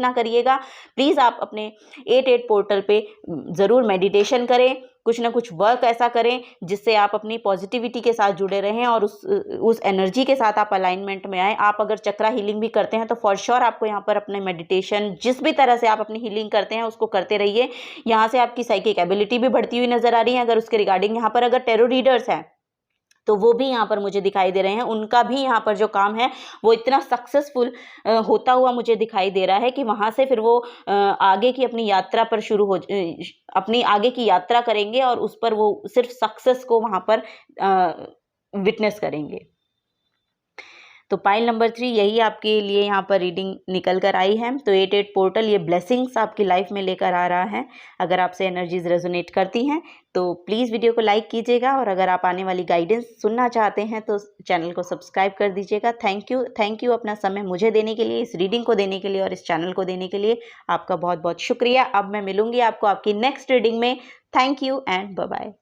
A: ना करिएगा। प्लीज़ आप अपने 88 पोर्टल पे ज़रूर मेडिटेशन करें, कुछ ना कुछ वर्क ऐसा करें जिससे आप अपनी पॉजिटिविटी के साथ जुड़े रहें और उस एनर्जी के साथ आप अलाइनमेंट में आए। आप अगर चक्रा हीलिंग भी करते हैं तो फॉर श्योर आपको यहाँ पर अपने मेडिटेशन, जिस भी तरह से आप अपनी हीलिंग करते हैं उसको करते रहिए। यहाँ से आपकी साइकिक एबिलिटी भी बढ़ती हुई नजर आ रही है। अगर उसके रिगार्डिंग यहाँ पर अगर टेरो रीडर्स हैं तो वो भी यहाँ पर मुझे दिखाई दे रहे हैं, उनका भी यहाँ पर जो काम है वो इतना सक्सेसफुल होता हुआ मुझे दिखाई दे रहा है कि वहाँ से फिर वो आगे की अपनी यात्रा पर अपनी आगे की यात्रा करेंगे और उस पर वो सिर्फ सक्सेस को वहाँ पर विटनेस करेंगे। तो पाइल नंबर 3 यही आपके लिए यहाँ पर रीडिंग निकल कर आई है। तो 88 पोर्टल ये ब्लेसिंग्स आपकी लाइफ में लेकर आ रहा है। अगर आपसे एनर्जीज रेजोनेट करती हैं तो प्लीज़ वीडियो को लाइक कीजिएगा, और अगर आप आने वाली गाइडेंस सुनना चाहते हैं तो चैनल को सब्सक्राइब कर दीजिएगा। थैंक यू अपना समय मुझे देने के लिए, इस रीडिंग को देने के लिए और इस चैनल को देने के लिए आपका बहुत बहुत शुक्रिया। अब मैं मिलूंगी आपको आपकी नेक्स्ट रीडिंग में। Thank you and bye bye.